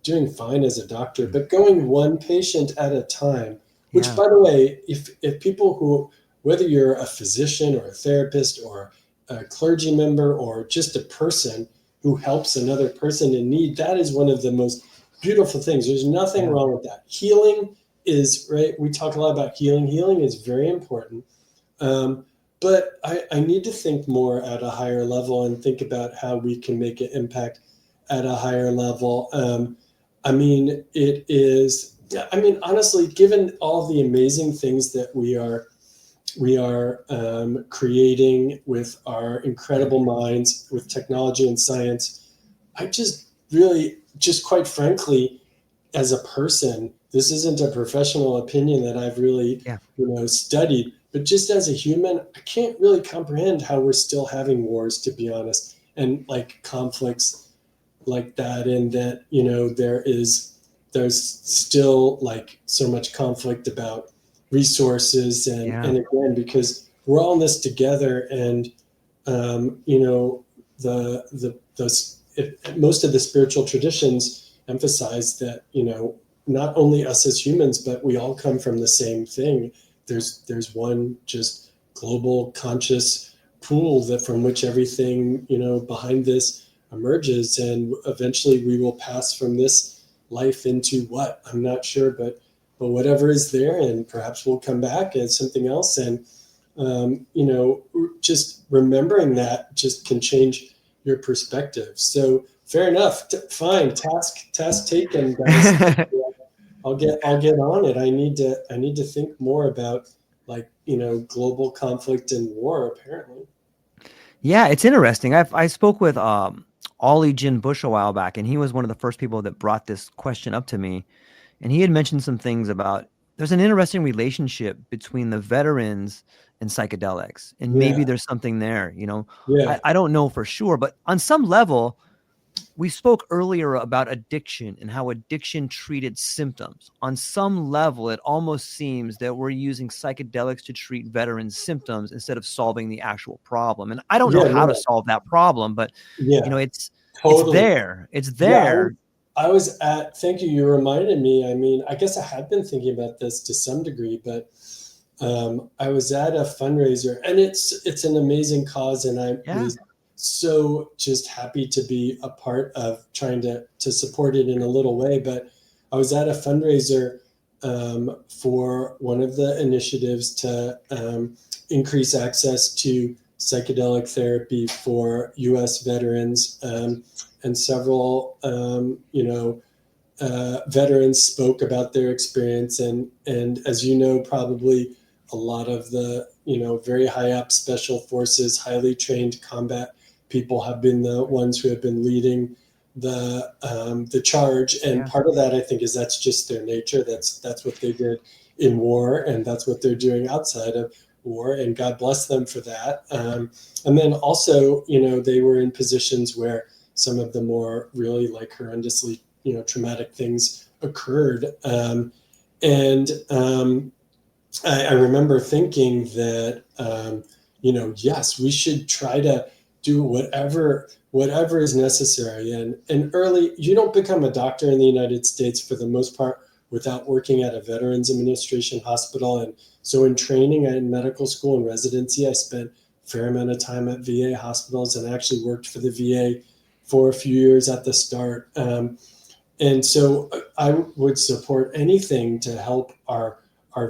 doing fine as a doctor, but going one patient at a time, which Yeah. by the way, if people who, whether you're a physician or a therapist or a clergy member or just a person who helps another person in need, that is one of the most beautiful things. There's nothing Yeah. wrong with that. Healing is, right, we talk a lot about healing. Healing is very important. But I need to think more at a higher level and think about how we can make an impact at a higher level. I mean, it is, I mean, honestly, given all the amazing things that we are creating with our incredible minds, with technology and science, I just really, just quite frankly, as a person, this isn't a professional opinion that I've really, Yeah. studied, but just as a human, I can't really comprehend how we're still having wars, to be honest, and like conflicts like that, and that, there's still like so much conflict about resources, and Yeah. and again, because we're all in this together, and most of the spiritual traditions emphasize that, not only us as humans, but we all come from the same thing. There's one just global conscious pool that from which everything, behind this emerges, and eventually we will pass from this life into what, I'm not sure, but whatever is there, and perhaps we'll come back as something else. And just remembering that just can change your perspective. So fair enough. Fine. Task taken, guys. I'll get on it. I need to think more about, like, global conflict and war, apparently. Yeah, it's interesting. I spoke with Ollie Jin Bush a while back, and he was one of the first people that brought this question up to me. And he had mentioned some things about there's an interesting relationship between the veterans and psychedelics, and maybe Yeah. there's something there. Yeah. I don't know for sure, but on some level, we spoke earlier about addiction and how addiction treated symptoms. On some level, it almost seems that we're using psychedelics to treat veterans' symptoms instead of solving the actual problem. And I don't know Yeah. how to No. solve that problem, but Yeah. it's Totally. there. It's Yeah. there. I was at, thank you. You reminded me. I mean, I guess I had been thinking about this to some degree, but I was at a fundraiser, and it's an amazing cause, and I Yeah. was so just happy to be a part of trying to support it in a little way. But I was at a fundraiser for one of the initiatives to increase access to psychedelic therapy for U.S. veterans, and several veterans spoke about their experience, and as you know, probably a lot of the, very high up special forces, highly trained combat people have been the ones who have been leading the charge. And Yeah. part of that, I think, is that's just their nature. That's what they did in war, and that's what they're doing outside of war, and God bless them for that. And then also, they were in positions where some of the more really, like, horrendously, traumatic things occurred. And I remember thinking that, yes, we should try to do whatever is necessary. And early, you don't become a doctor in the United States for the most part without working at a Veterans Administration hospital. And so in training, in medical school and residency, I spent a fair amount of time at VA hospitals, and I actually worked for the VA for a few years at the start. And so I would support anything to help our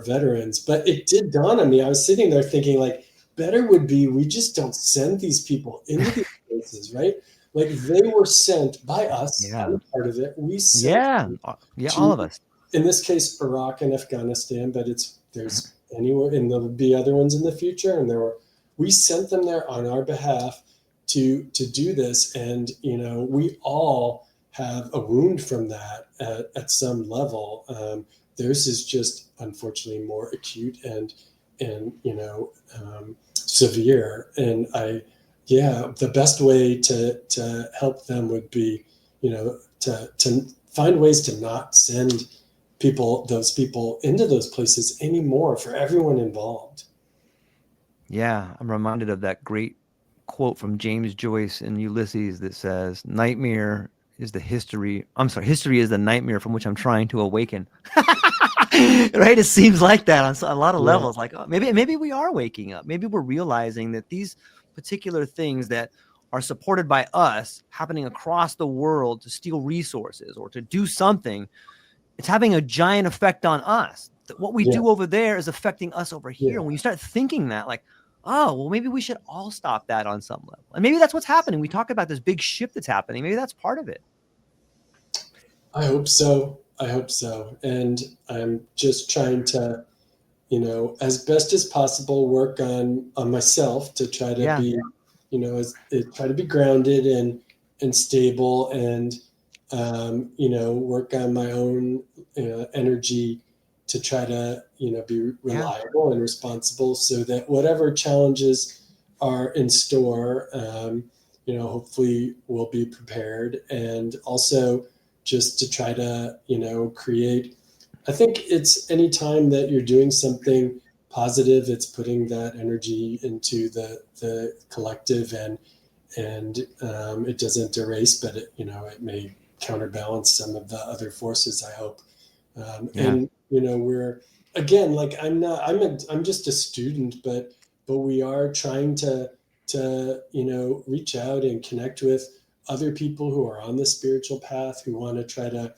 veterans. But it did dawn on me. I was sitting there thinking, like, better would be we just don't send these people into these places, right? Like, they were sent by us. Yeah. I'm a part of it. We sent Yeah. them Yeah. All to, of us. in this case, Iraq and Afghanistan, but there's anywhere, and there'll be other ones in the future. And we sent them there on our behalf to do this. And, we all have a wound from that at some level. Theirs is just unfortunately more acute and severe. And the best way to help them would be, to find ways to not send those people into those places anymore for everyone involved. Yeah. I'm reminded of that great quote from James Joyce in Ulysses that says, "Nightmare is the history. I'm sorry, history is the nightmare from which I'm trying to awaken. Right? It seems like that on a lot of levels. Like, oh, maybe we are waking up. Maybe we're realizing that these particular things that are supported by us happening across the world to steal resources or to do something, it's having a giant effect on us. That what we do over there is affecting us over here. And when you start thinking that, like, oh, well, maybe we should all stop that on some level. And maybe that's what's happening. We talk about this big shift that's happening. Maybe that's part of it. I hope so. I hope so. And I'm just trying to, as best as possible, work on myself to try to be, try to be grounded and stable and, work on my own energy to try to, be reliable and responsible so that whatever challenges are in store, hopefully we'll be prepared. And also just to try to, create, I think it's any time that you're doing something positive, it's putting that energy into the collective and it doesn't erase, but it may counterbalance some of the other forces, I hope. And, we're, again, like I'm just a student, but we are trying to, reach out and connect with other people who are on the spiritual path, who want to try to,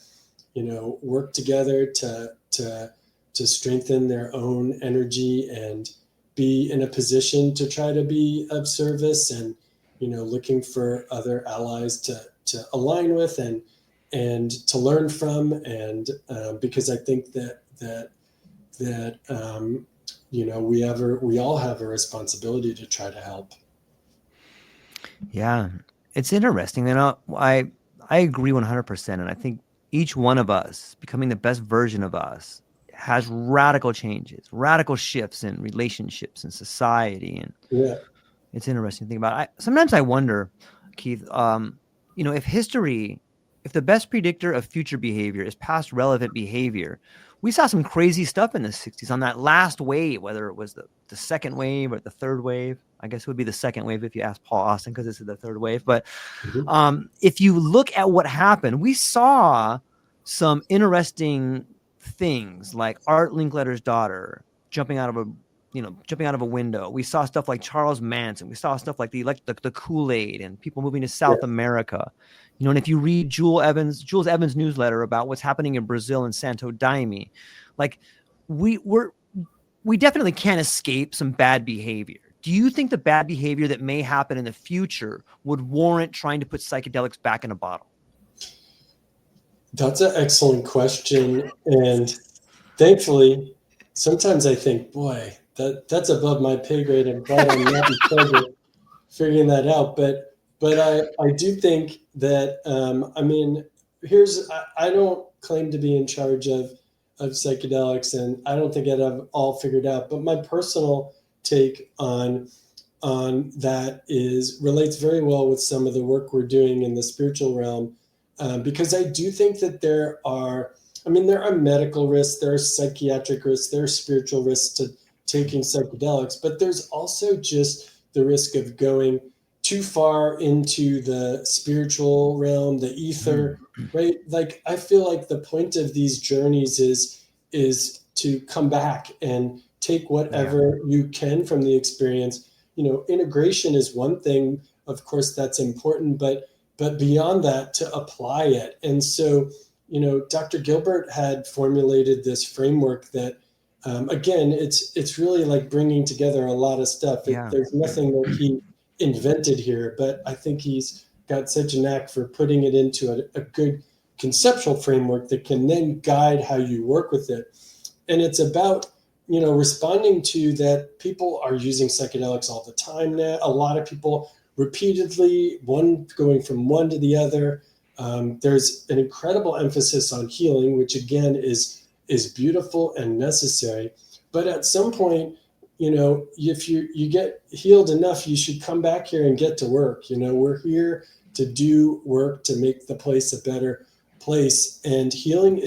work together to strengthen their own energy and be in a position to try to be of service and, looking for other allies to align with and to learn from. And because I think that we all have a responsibility to try to help. Yeah, it's interesting. I agree 100%. And I think each one of us becoming the best version of us has radical changes, radical shifts in relationships and society. And it's interesting to think about. Sometimes I wonder, Keith, if the best predictor of future behavior is past relevant behavior, we saw some crazy stuff in the 60s on that last wave, whether it was the second wave or the third wave. I guess it would be the second wave if you ask Paul Austin, because this is the third wave. But if you look at what happened, we saw some interesting things like Art Linkletter's daughter jumping out of a window. We saw stuff like Charles Manson. We saw stuff like the Kool-Aid and people moving to South America. And if you read Jules Evans' newsletter about what's happening in Brazil and Santo Daime, like we definitely can't escape some bad behavior. Do you think the bad behavior that may happen in the future would warrant trying to put psychedelics back in a bottle? That's an excellent question. And thankfully, sometimes I think, boy, that's above my pay grade. I'm glad I'm not in charge of figuring that out. But I do think that, I don't claim to be in charge of psychedelics, and I don't think I'd have all figured out. But my personal take on that relates very well with some of the work we're doing in the spiritual realm, because I do think that there are medical risks, there are psychiatric risks, there are spiritual risks to taking psychedelics, but there's also just the risk of going too far into the spiritual realm, the ether, right? Like, I feel like the point of these journeys is to come back and take whatever you can from the experience. Integration is one thing, of course, that's important, but beyond that, to apply it. And so, Dr. Gilbert had formulated this framework that, again, it's really like bringing together a lot of stuff. There's nothing that he invented here, but I think he's got such a knack for putting it into a good conceptual framework that can then guide how you work with it. And it's about, responding to that. People are using psychedelics all the time now. A lot of people repeatedly, going from one to the other. There's an incredible emphasis on healing, which again is beautiful and necessary. But at some point, if you get healed enough, you should come back here and get to work. We're here to do work to make the place a better place. And healing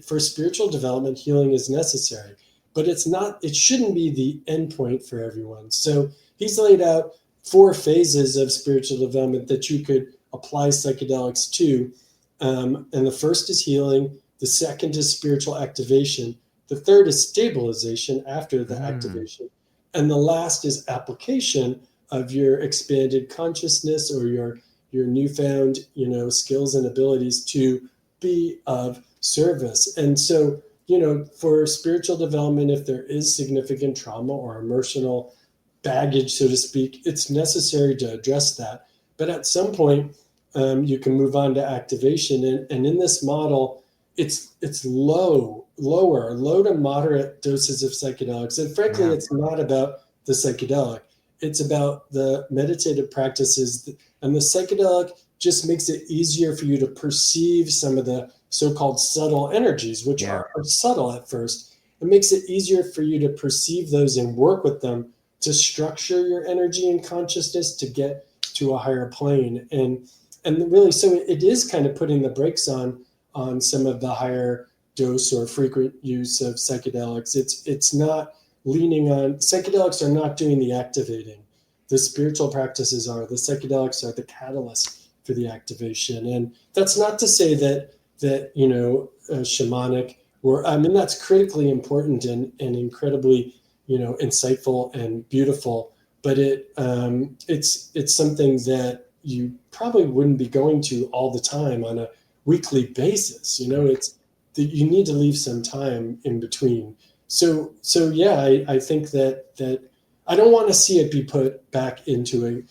for spiritual development, healing is necessary. But it shouldn't be the end point for everyone. So he's laid out 4 phases of spiritual development that you could apply psychedelics to. And the first is healing. The second is spiritual activation. The third is stabilization after the activation. And the last is application of your expanded consciousness or your newfound, skills and abilities to be of service. And so, for spiritual development, if there is significant trauma or emotional baggage, so to speak, it's necessary to address that. But at some point, you can move on to activation. And in this model, it's low to moderate doses of psychedelics. And frankly, it's not about the psychedelic. It's about the meditative practices. And the psychedelic just makes it easier for you to perceive some of the so-called subtle energies, which are subtle at first. It makes it easier for you to perceive those and work with them to structure your energy and consciousness to get to a higher plane. And really, so it is kind of putting the brakes on some of the higher dose or frequent use of psychedelics. It's not leaning on, psychedelics are not doing the activating. The spiritual practices are, the psychedelics are the catalyst for the activation. And that's not to say that shamanic, that's critically important and incredibly, insightful and beautiful, but it's something that you probably wouldn't be going to all the time on a weekly basis. It's that you need to leave some time in between. So yeah, I think that I don't want to see it be put back into a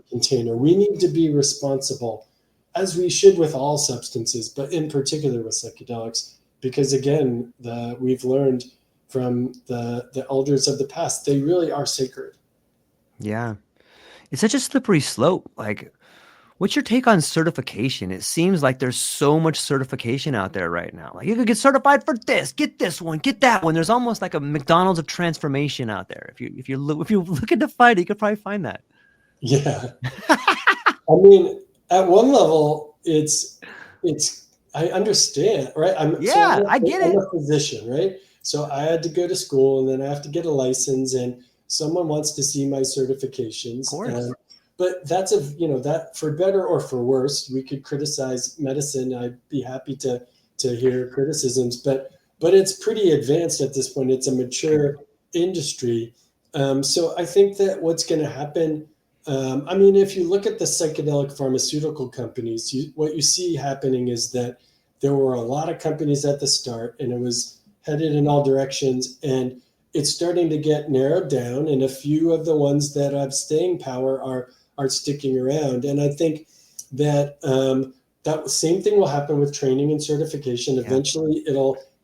container. We need to be responsible, as we should with all substances, but in particular with psychedelics, because again, we've learned from the elders of the past, they really are sacred. Yeah. It's such a slippery slope. Like, what's your take on certification? It seems like there's so much certification out there right now. Like, you could get certified for this, get this one, get that one. There's almost like a McDonald's of transformation out there. If you look into find it, you could probably find that. Yeah. I mean, at one level, it's I understand, right? I get it. I'm a physician, right? So I had to go to school, and then I have to get a license, and someone wants to see my certifications. Of course. But that's that for better or for worse, we could criticize medicine. I'd be happy to hear criticisms, but it's pretty advanced at this point. It's a mature industry. So I think that what's going to happen, if you look at the psychedelic pharmaceutical companies, what you see happening is that there were a lot of companies at the start, and it was headed in all directions, and it's starting to get narrowed down, and a few of the ones that have staying power are sticking around. And I think that that same thing will happen with training and certification. Eventually,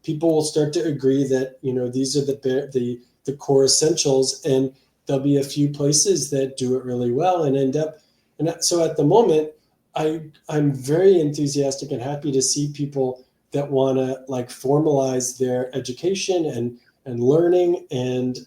people will start to agree that these are the core essentials, and there'll be a few places that do it really well and end up. And so at the moment, I'm very enthusiastic and happy to see people that want to formalize their education and learning. And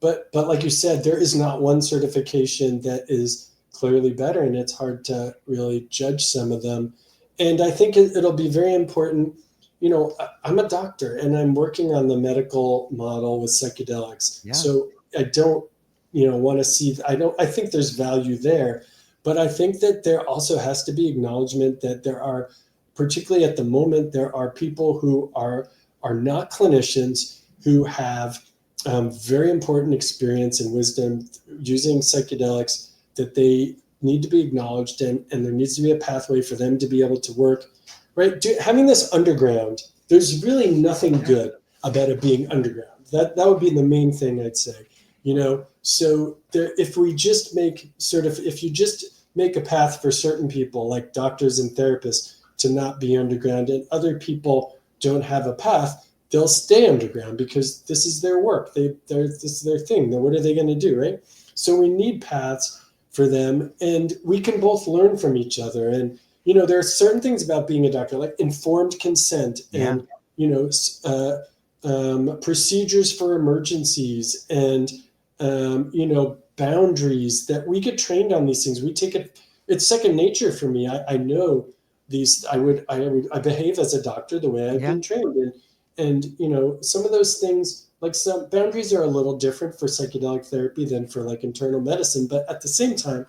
but like you said, there is not one certification that is clearly better, and it's hard to really judge some of them. And I think it'll be very important. I'm a doctor, and I'm working on the medical model with psychedelics. Yeah. So I don't, want to see. I think there's value there, but I think that there also has to be acknowledgement that there are, particularly at the moment, there are people who are not clinicians who have very important experience and wisdom using psychedelics, that they need to be acknowledged, and there needs to be a pathway for them to be able to work, right? Having this underground, there's really nothing good about it being underground. That would be the main thing I'd say, so if you just make a path for certain people, like doctors and therapists, to not be underground, and other people don't have a path, they'll stay underground because this is their work. This is their thing. Then what are they going to do, right? So we need paths for them, and we can both learn from each other. And there are certain things about being a doctor, like informed consent, and procedures for emergencies, and boundaries, that we get trained on these things. We take it. It's second nature for me. I know these. I behave as a doctor the way I've been trained. And some of those things, like some boundaries, are a little different for psychedelic therapy than for internal medicine. But at the same time,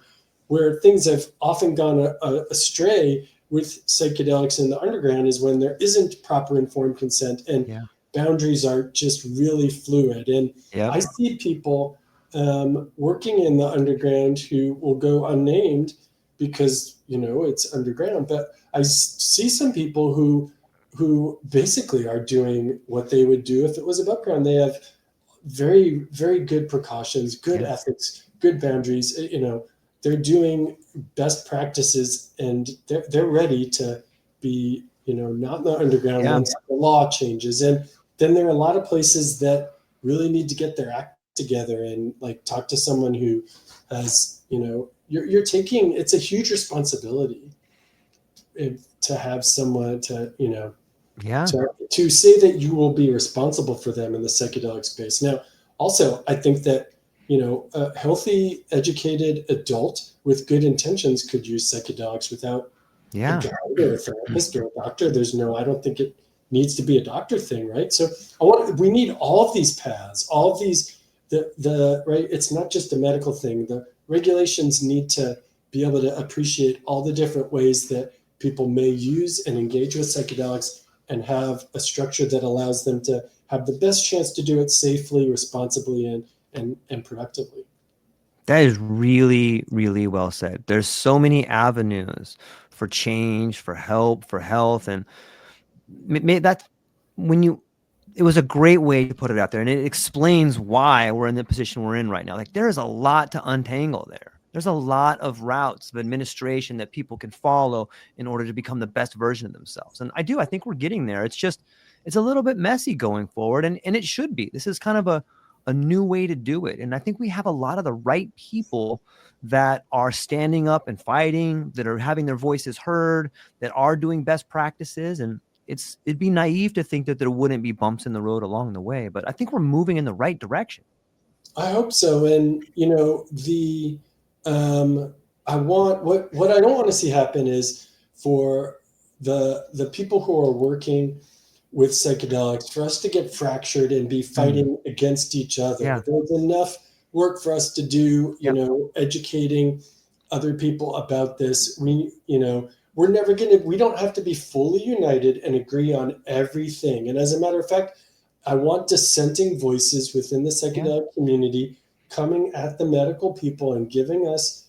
where things have often gone astray, with psychedelics in the underground is when there isn't proper informed consent and Yeah. boundaries are just really fluid. And Yep. I see people working in the underground who will go unnamed because, it's underground. But I see some people who basically are doing what they would do if it was above ground. They have very, very good precautions, good ethics, good boundaries. They're doing best practices, and they're ready to be, not in the underground once the law changes. And then there are a lot of places that really need to get their act together and like talk to someone who has, you're taking, it's a huge responsibility to have someone to, to say that you will be responsible for them in the psychedelic space. Now, also, I think that, a healthy, educated adult with good intentions could use psychedelics without a guide or a therapist or a doctor. I don't think it needs to be a doctor thing, right? So we need all of these paths, all of these, right? It's not just a medical thing. The regulations need to be able to appreciate all the different ways that people may use and engage with psychedelics and have a structure that allows them to have the best chance to do it safely, responsibly, and productively. That is really, really well said. There's so many avenues for change, for help, for health, and that's it was a great way to put it out there, and it explains why we're in the position we're in right now. Like, there is a lot to untangle there. There's a lot of routes of administration that people can follow in order to become the best version of themselves. And I think we're getting there. It's a little bit messy going forward, and it should be. This is kind of a new way to do it. And I think we have a lot of the right people that are standing up and fighting, that are having their voices heard, that are doing best practices. And it'd be naive to think that there wouldn't be bumps in the road along the way, but I think we're moving in the right direction. I hope so. And, I want, what I don't want to see happen is for the people who are working with psychedelics, for us to get fractured and be fighting against each other. Yeah. There's enough work for us to do, educating other people about this. We're never we don't have to be fully united and agree on everything. And as a matter of fact, I want dissenting voices within the psychedelic community coming at the medical people and giving us,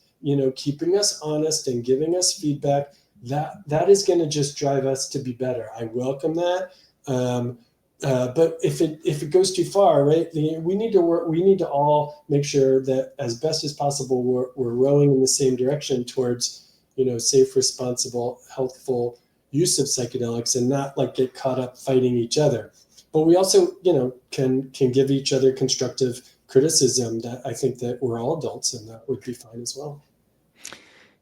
keeping us honest and giving us feedback. That is going to just drive us to be better. I welcome that. But if it goes too far, right, we need to work. We need to all make sure that as best as possible, we're rowing in the same direction towards, safe, responsible, healthful use of psychedelics, and not like get caught up fighting each other. But we also, can give each other constructive criticism. That I think that we're all adults, and that would be fine as well.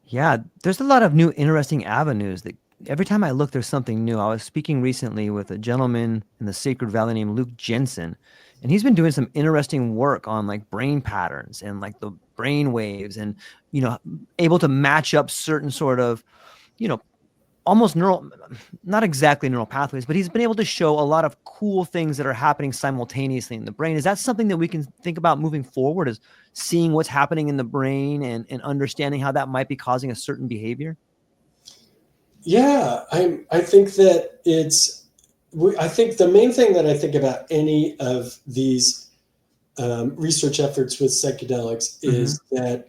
Yeah, there's a lot of new interesting avenues that every time I look, there's something new. I was speaking recently with a gentleman in the Sacred Valley named Luke Jensen, and he's been doing some interesting work on like brain patterns and like the brain waves and, able to match up certain sort of, almost not exactly neural pathways, but he's been able to show a lot of cool things that are happening simultaneously in the brain. Is that something that we can think about moving forward, is seeing what's happening in the brain and understanding how that might be causing a certain behavior? Yeah, I think that I think the main thing that I think about any of these research efforts with psychedelics is that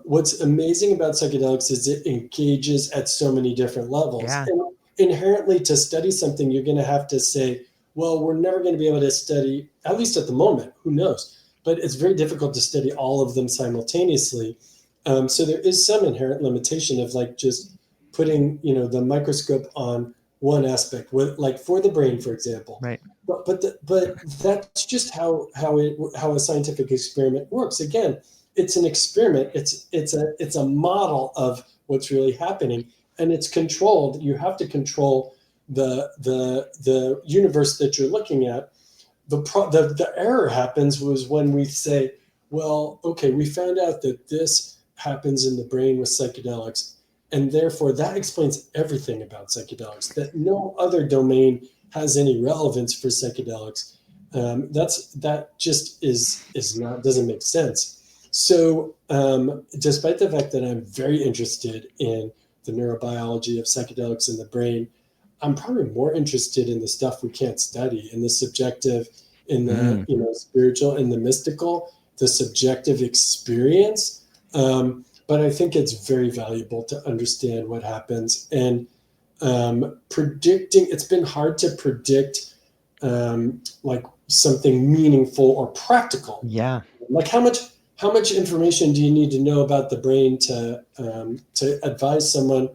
what's amazing about psychedelics is it engages at so many different levels. Yeah. And inherently, to study something, you're going to have to say, well, we're never going to be able to study, at least at the moment, who knows? But it's very difficult to study all of them simultaneously. So there is some inherent limitation of like just putting, the microscope on one aspect, like for the brain, for example. Right. But that's just how a scientific experiment works. Again, it's an experiment. It's a model of what's really happening, and it's controlled. You have to control the universe that you're looking at. The error happens was when we say, well, okay, we found out that this happens in the brain with psychedelics, and therefore that explains everything about psychedelics. That no other domain has any relevance for psychedelics. That just doesn't make sense. So despite the fact that I'm very interested in the neurobiology of psychedelics in the brain. I'm probably more interested in the stuff we can't study, in the subjective, in the spiritual, in the mystical, the subjective experience. But I think it's very valuable to understand what happens. And predicting, it's been hard to predict like something meaningful or practical. Yeah. Like how much information do you need to know about the brain to advise someone,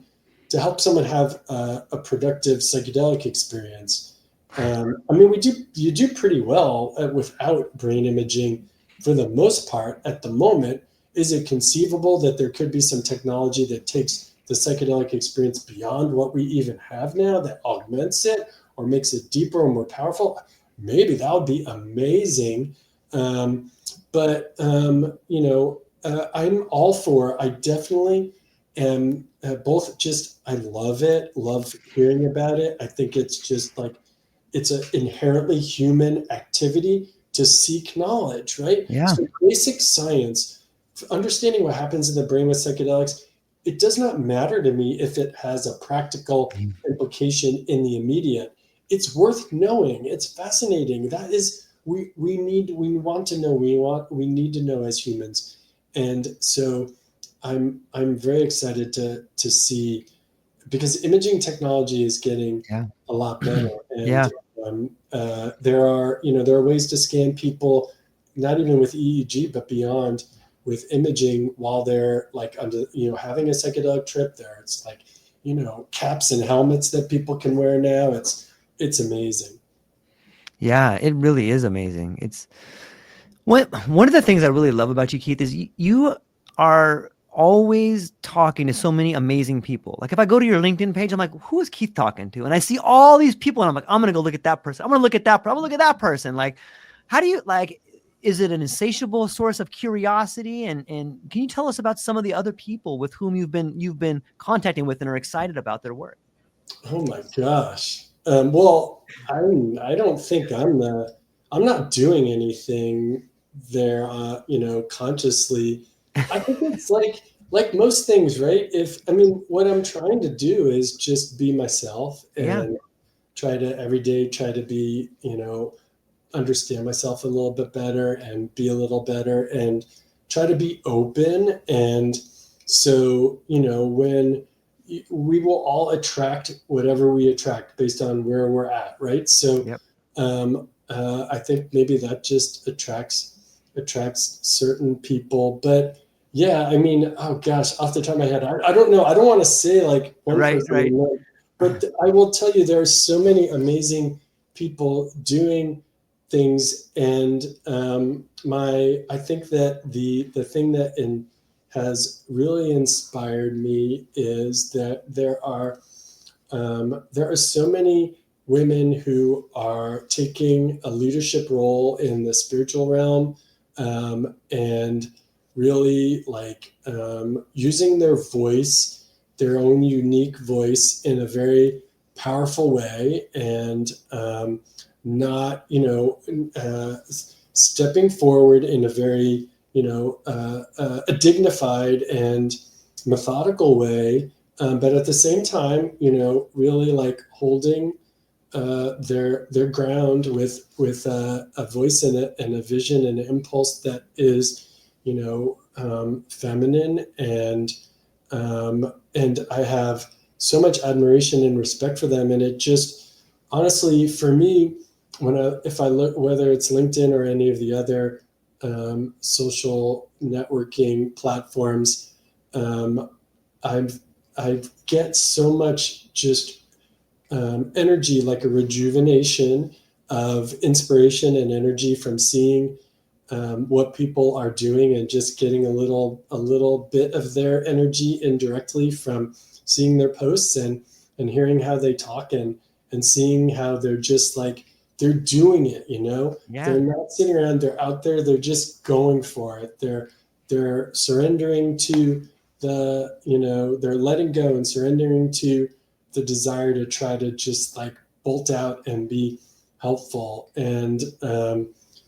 to help someone have a productive psychedelic experience? I mean, you do pretty well without brain imaging for the most part at the moment. Is it conceivable that there could be some technology that takes the psychedelic experience beyond what we even have now, that augments it or makes it deeper or more powerful? Maybe that would be amazing. But I'm all for. I definitely am both. Just I love it. Love hearing about it. I think it's just like it's an inherently human activity to seek knowledge, right? Yeah. So basic science, understanding what happens in the brain with psychedelics, it does not matter to me if it has a practical implication in the immediate. It's worth knowing. It's fascinating. That is, we want to know. We need to know as humans. And so I'm very excited to see, because imaging technology is getting a lot better. And there are ways to scan people, not even with EEG, but beyond, with imaging while they're like under, having a psychedelic trip there. It's like, caps and helmets that people can wear now. It's amazing. Yeah, it really is amazing. It's one of the things I really love about you, Keith, is you are always talking to so many amazing people. Like if I go to your LinkedIn page, I'm like, who is Keith talking to? And I see all these people and I'm like, I'm going to go look at that person. I'm going to look at that. I'm going to look at that person. Like, how do you is it an insatiable source of curiosity? And can you tell us about some of the other people with whom you've been contacting with and are excited about their work? Oh my gosh. Well, I don't think I'm not doing anything there, consciously. I think it's like most things, right? What I'm trying to do is just be myself and every day try to be, understand myself a little bit better and be a little better and try to be open. And so, when we will all attract whatever we attract based on where we're at, right? So I think maybe that just attracts certain people. But yeah, oh gosh, off the top of my head, I don't know. I don't want to say like one person, right. But I will tell you there are so many amazing people doing things. And I think that the thing that has really inspired me is that there are so many women who are taking a leadership role in the spiritual realm, and really using their voice, their own unique voice, in a very powerful way, and not stepping forward in a very a dignified and methodical way, but at the same time, really holding their ground with a voice and a vision and an impulse that is, feminine, and I have so much admiration and respect for them. And it just, honestly, for me, if I look, whether it's LinkedIn or any of the other social networking platforms, I get so much just energy, like a rejuvenation of inspiration and energy from seeing what people are doing, and just getting a little bit of their energy indirectly from seeing their posts and hearing how they talk, and seeing how they're just they're doing it, They're not sitting around, they're out there, they're just going for it. They're surrendering to they're letting go and surrendering to the desire to try to just bolt out and be helpful. And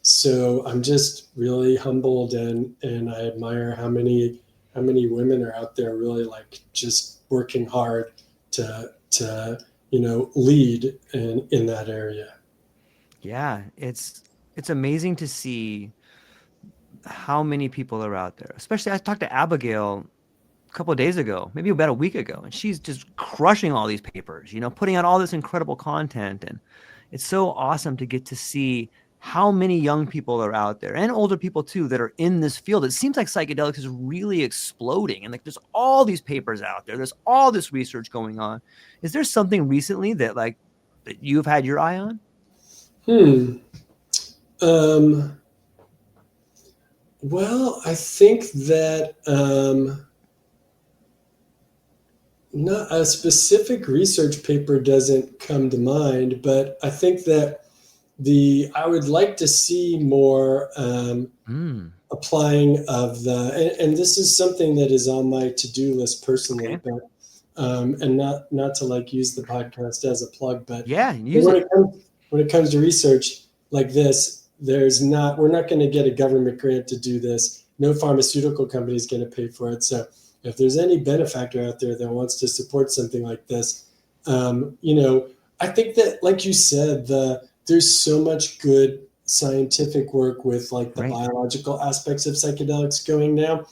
so I'm just really humbled, and I admire how many many women are out there really like just working hard to lead in that area. Yeah, it's amazing to see how many people are out there. Especially, I talked to Abigail a couple of days ago, maybe about a week ago, and she's just crushing all these papers, putting out all this incredible content. And it's so awesome to get to see how many young people are out there, and older people too, that are in this field. It seems like psychedelics is really exploding, and like there's all these papers out there. There's all this research going on. Is there something recently that that you've had your eye on? Well, I think that not a specific research paper doesn't come to mind, but I think that I would like to see more applying of and this is something that is on my to-do list personally, Okay. but and not to like use the podcast as a plug, but Yeah, use it. When it comes to research like this, we're not going to get a government grant to do this. No pharmaceutical company is going to pay for it. So if there's any benefactor out there that wants to support something like this, I think that, like you said, there's so much good scientific work with like the biological aspects of psychedelics going now.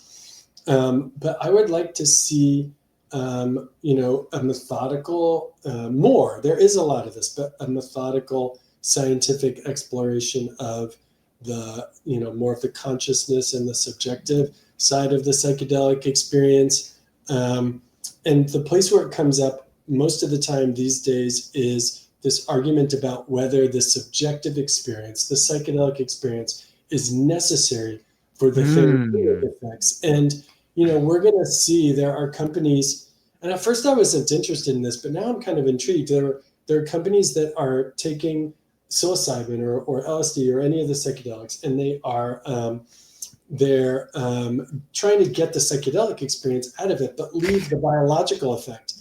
But I would like to see, a methodical, there is a lot of this, but a methodical scientific exploration of the, more of the consciousness and the subjective side of the psychedelic experience. And the place where it comes up most of the time these days is this argument about whether the subjective experience, the psychedelic experience, is necessary for the therapeutic effects. And, we're going to see there are companies, and at first I wasn't interested in this, but now I'm kind of intrigued. There are companies that are taking psilocybin or LSD or any of the psychedelics, and they're trying to get the psychedelic experience out of it, but leave the biological effect.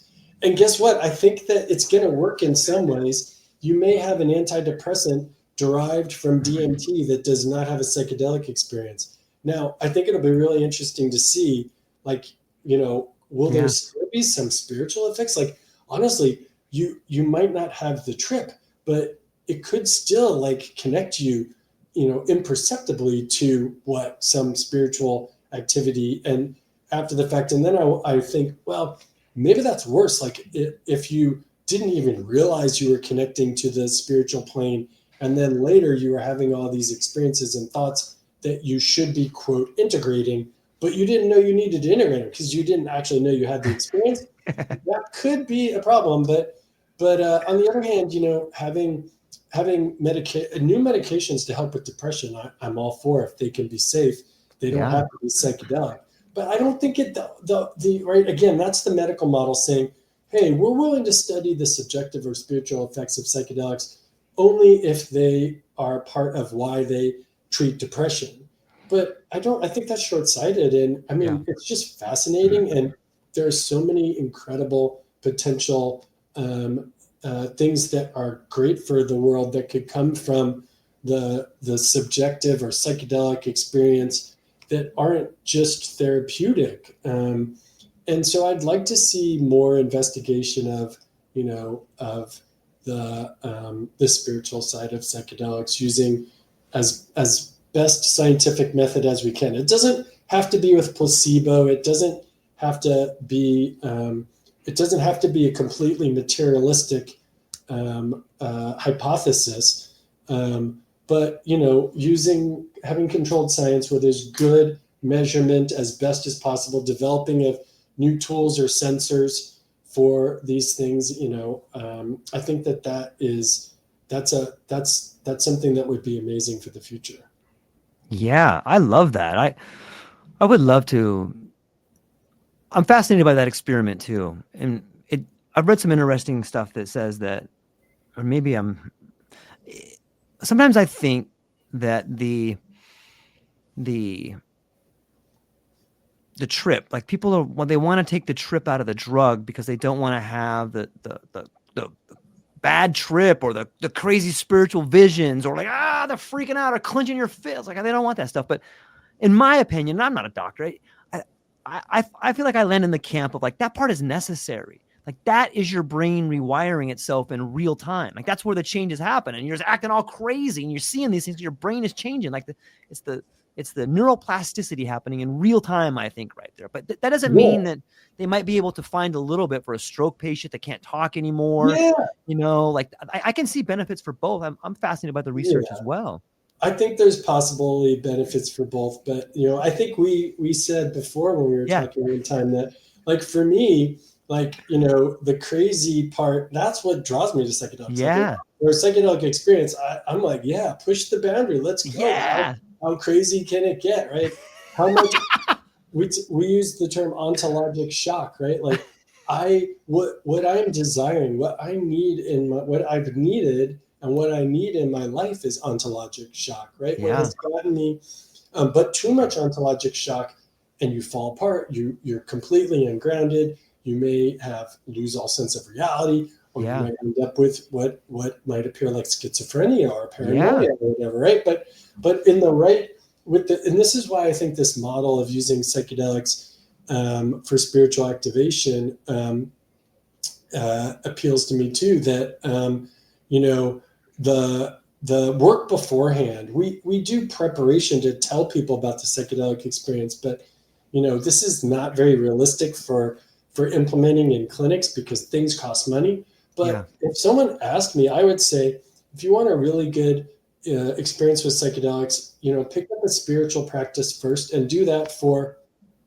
And guess what? I think that it's going to work in some ways. You may have an antidepressant derived from DMT that does not have a psychedelic experience. Now, I think it'll be really interesting to see, will there still be some spiritual effects? Like, honestly, you might not have the trip, but it could still connect you, imperceptibly to some spiritual activity and after the fact. And then I think, well, maybe that's worse. Like if you didn't even realize you were connecting to the spiritual plane, and then later you were having all these experiences and thoughts that you should be, quote, integrating, but you didn't know you needed to integrate them because you didn't actually know you had the experience. That could be a problem. But on the other hand, having new medications to help with depression, I'm all for if they can be safe. They don't have to be psychedelic. But I don't think again, that's the medical model saying, hey, we're willing to study the subjective or spiritual effects of psychedelics only if they are part of why they treat depression. But I think that's short-sighted. And I mean, it's just fascinating. And there are so many incredible potential things that are great for the world that could come from the subjective or psychedelic experience that aren't just therapeutic. And so I'd like to see more investigation of the spiritual side of psychedelics using as best scientific method as we can. It doesn't have to be with placebo. It doesn't have to be a completely materialistic hypothesis. But having controlled science where there's good measurement as best as possible, developing of new tools or sensors for these things, I think that's something that would be amazing for the future. Yeah, I love that. I would love to. I'm fascinated by that experiment too. And I've read some interesting stuff that says that, or maybe sometimes I think that the trip, like they want to take the trip out of the drug because they don't want to have the bad trip or the crazy spiritual visions or they're freaking out or clenching your fists. Like they don't want that stuff. But in my opinion, and I'm not a doctor, I feel like I land in the camp of like, that part is necessary. Like, that is your brain rewiring itself in real time. Like, that's where the changes happen, and you're just acting all crazy, and you're seeing these things. Your brain is changing. Like, it's the neuroplasticity happening in real time, I think, right there. But that doesn't mean that they might be able to find a little bit for a stroke patient that can't talk anymore. Yeah. You know, like, I can see benefits for both. I'm fascinated by the research as well. I think there's possibly benefits for both, but I think we said before when we were talking one time that, like, for me, like, the crazy part, that's what draws me to psychedelics. Yeah. Like, or psychedelic experience, I'm like, push the boundary. Let's go. Yeah. How crazy can it get, right? How much we use the term ontologic shock, right? Like, what I'm desiring, what I need what I've needed and what I need in my life is ontologic shock, right? Yeah. What has gotten me, but too much ontologic shock and you fall apart, you're completely ungrounded. You may lose all sense of reality, or you might end up with what might appear like schizophrenia or paranoia or whatever, right? But in the right, and this is why I think this model of using psychedelics for spiritual activation appeals to me too. That the work beforehand, we do preparation to tell people about the psychedelic experience, but this is not very realistic for implementing in clinics because things cost money. But if someone asked me, I would say, if you want a really good experience with psychedelics, pick up a spiritual practice first and do that for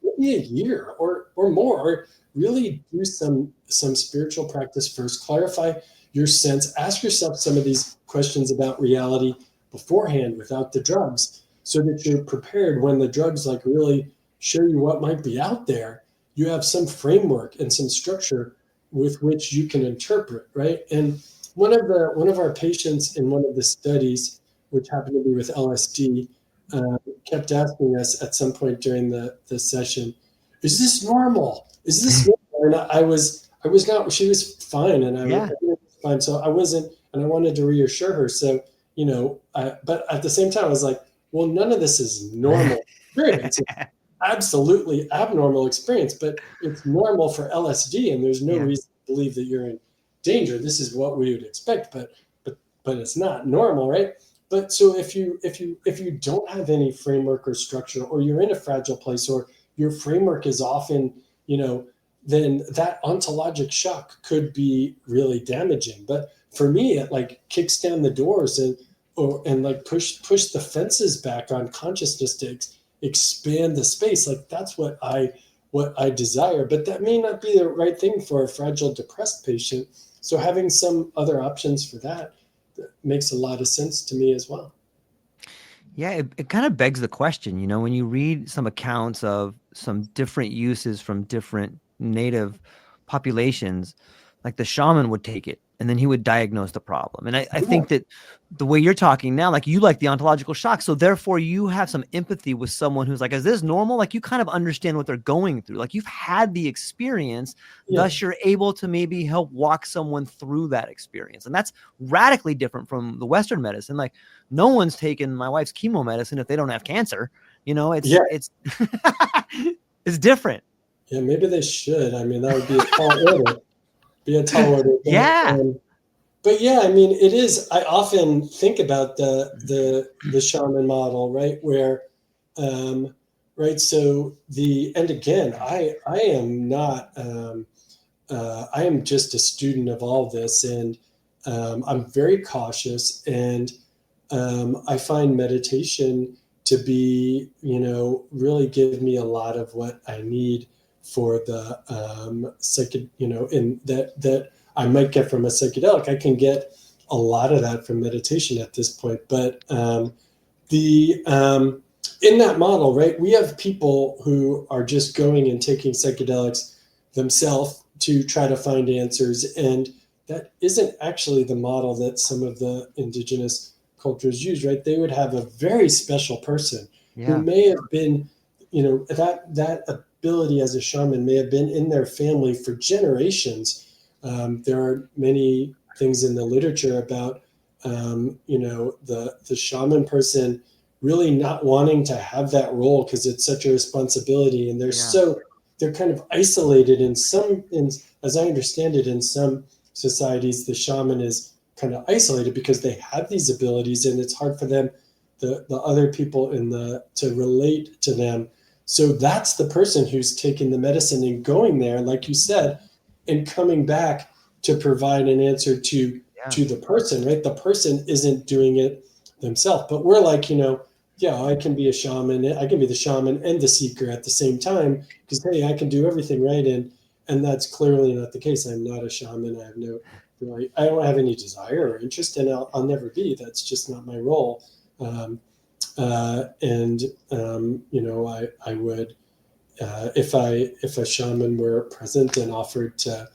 maybe a year or more, or really do some spiritual practice first, clarify your sense, ask yourself some of these questions about reality beforehand without the drugs, so that you're prepared when the drugs like really show you what might be out there. You have some framework and some structure with which you can interpret, right? And one of our patients in one of the studies, which happened to be with LSD, kept asking us at some point during the session, "Is this normal? Is this normal?" And I was not. She was fine, and I was fine. So I wasn't, and I wanted to reassure her. So but at the same time, I was like, "Well, none of this is normal experience." Absolutely abnormal experience, but it's normal for LSD, and there's no reason to believe that you're in danger. This is what we would expect, but it's not normal, right? But so if you don't have any framework or structure, or you're in a fragile place, or your framework is often, then that ontologic shock could be really damaging. But for me, it like kicks down the doors and like push the fences back on consciousness to expand the space. Like, that's what I desire, but that may not be the right thing for a fragile, depressed patient. So having some other options for that makes a lot of sense to me as well. Yeah, it kind of begs the question, when you read some accounts of some different uses from different native populations, like the shaman would take it and then he would diagnose the problem. And I think that the way you're talking now, like, you like the ontological shock. So therefore you have some empathy with someone who's like, is this normal? Like, you kind of understand what they're going through. Like, you've had the experience, thus you're able to maybe help walk someone through that experience. And that's radically different from the Western medicine. Like, no one's taken my wife's chemo medicine if they don't have cancer. It's it's different. Yeah, maybe they should. I mean, that would be a tall order. But yeah, I mean, it is. I often think about the shaman model, right? Where, right. So and again, I am not. I am just a student of all this, and I'm very cautious, and I find meditation to be, really give me a lot of what I need for the in that I might get from a psychedelic. I can get a lot of that from meditation at this point. But in that model, right, we have people who are just going and taking psychedelics themselves to try to find answers, and that isn't actually the model that some of the indigenous cultures use, right? They would have a very special person who may have been, that ability as a shaman may have been in their family for generations. There are many things in the literature about, the shaman person really not wanting to have that role because it's such a responsibility, and they're so they're kind of isolated in some, as I understand it, in some societies, the shaman is kind of isolated because they have these abilities and it's hard for them, the other people to relate to them. So that's the person who's taking the medicine and going there, like you said, and coming back to provide an answer to the person, right? The person isn't doing it themselves, but we're like, yeah, I can be a shaman. I can be the shaman and the seeker at the same time because, hey, I can do everything, right? And that's clearly not the case. I'm not a shaman. I have I don't have any desire or interest, and I'll never be. That's just not my role. I would, if a shaman were present and offered to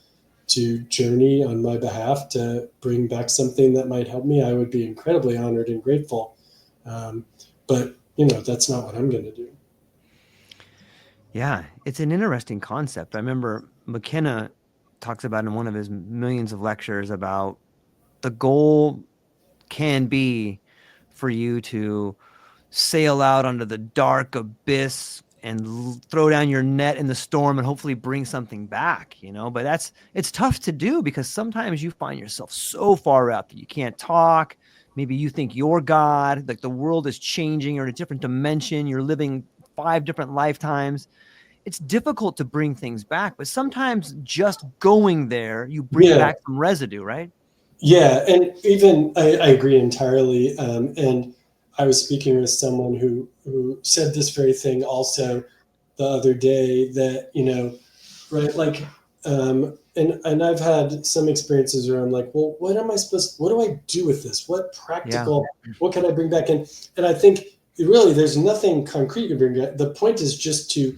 journey on my behalf to bring back something that might help me, I would be incredibly honored and grateful. But that's not what I'm going to do. Yeah, it's an interesting concept. I remember McKenna talks about in one of his millions of lectures about the goal can be for you to sail out onto the dark abyss and throw down your net in the storm and hopefully bring something back, but it's tough to do because sometimes you find yourself so far out that you can't talk. Maybe you think you're God, like the world is changing, you're in a different dimension, you're living 5 different lifetimes. It's difficult to bring things back, but sometimes just going there, you bring back some residue, right? Yeah, and even I agree entirely. And I was speaking with someone who said this very thing also the other day that, right, like, and I've had some experiences where I'm like, well, what do I do with this? What practical, what can I bring back in? And I think really there's nothing concrete you bring back. The point is just to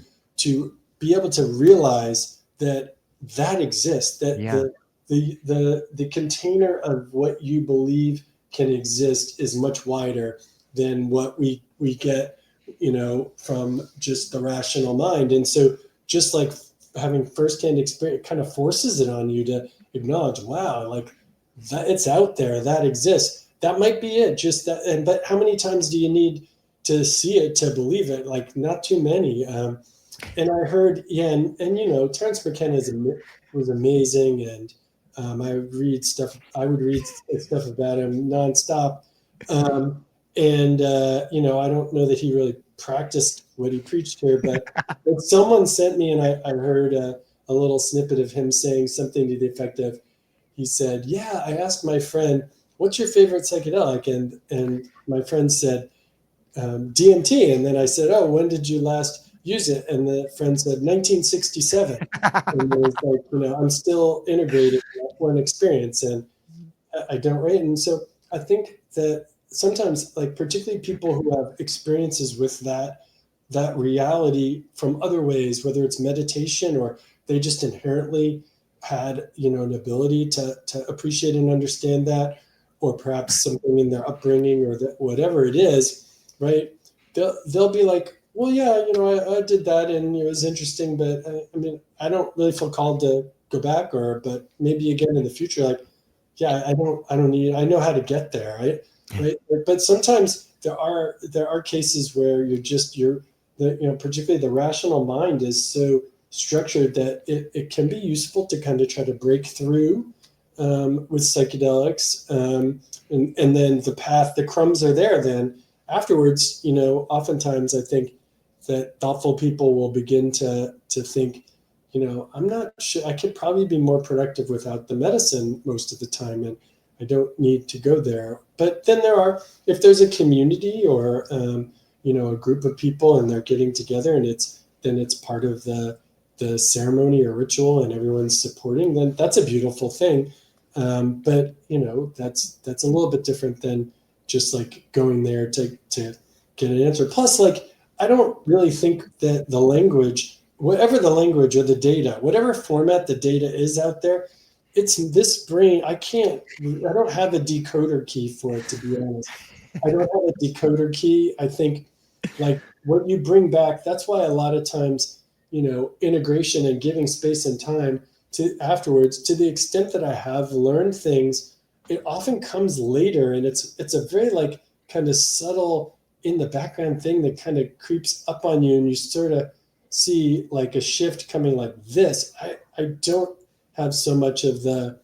be able to realize that exists, that the container of what you believe can exist is much wider than what we get, from just the rational mind. And so just like having firsthand experience kind of forces it on you to acknowledge, wow, like that it's out there, that exists. That might be it. Just that. But how many times do you need to see it to believe it? Like not too many. And I heard, and Terence McKenna was amazing. And I would read stuff about him nonstop. I don't know that he really practiced what he preached here, but someone sent me, and I heard a little snippet of him saying something to the effect of, he said, yeah, I asked my friend, what's your favorite psychedelic? And my friend said, DMT. And then I said, oh, when did you last use it? And the friend said, 1967. And it was like, I'm still integrating that one experience, and I don't, right? And so I think that sometimes, like particularly people who have experiences with that reality from other ways, whether it's meditation or they just inherently had, an ability to appreciate and understand that, or perhaps something in their upbringing or whatever it is, right? They'll be like, well, yeah, I did that and it was interesting, but I don't really feel called to go back, but maybe again in the future, like, yeah, I don't need, I know how to get there, right? But sometimes there are cases where particularly the rational mind is so structured that it can be useful to kind of try to break through with psychedelics, and then the crumbs are there. Then afterwards, oftentimes I think that thoughtful people will begin to think, I'm not sure, I could probably be more productive without the medicine most of the time, and I don't need to go there. But then if there's a community or, a group of people and they're getting together and it's part of the ceremony or ritual and everyone's supporting, then that's a beautiful thing. But that's a little bit different than just like going there to get an answer. Plus, like, I don't really think that the language, whatever the language or the data, whatever format the data is out there, it's this brain. I don't have a decoder key for it, to be honest. I don't have a decoder key. I think like what you bring back, that's why a lot of times, integration and giving space and time to afterwards, to the extent that I have learned things, it often comes later. And it's a very like kind of subtle in the background thing that kind of creeps up on you, and you sort of see like a shift coming like this. I don't have so much of the,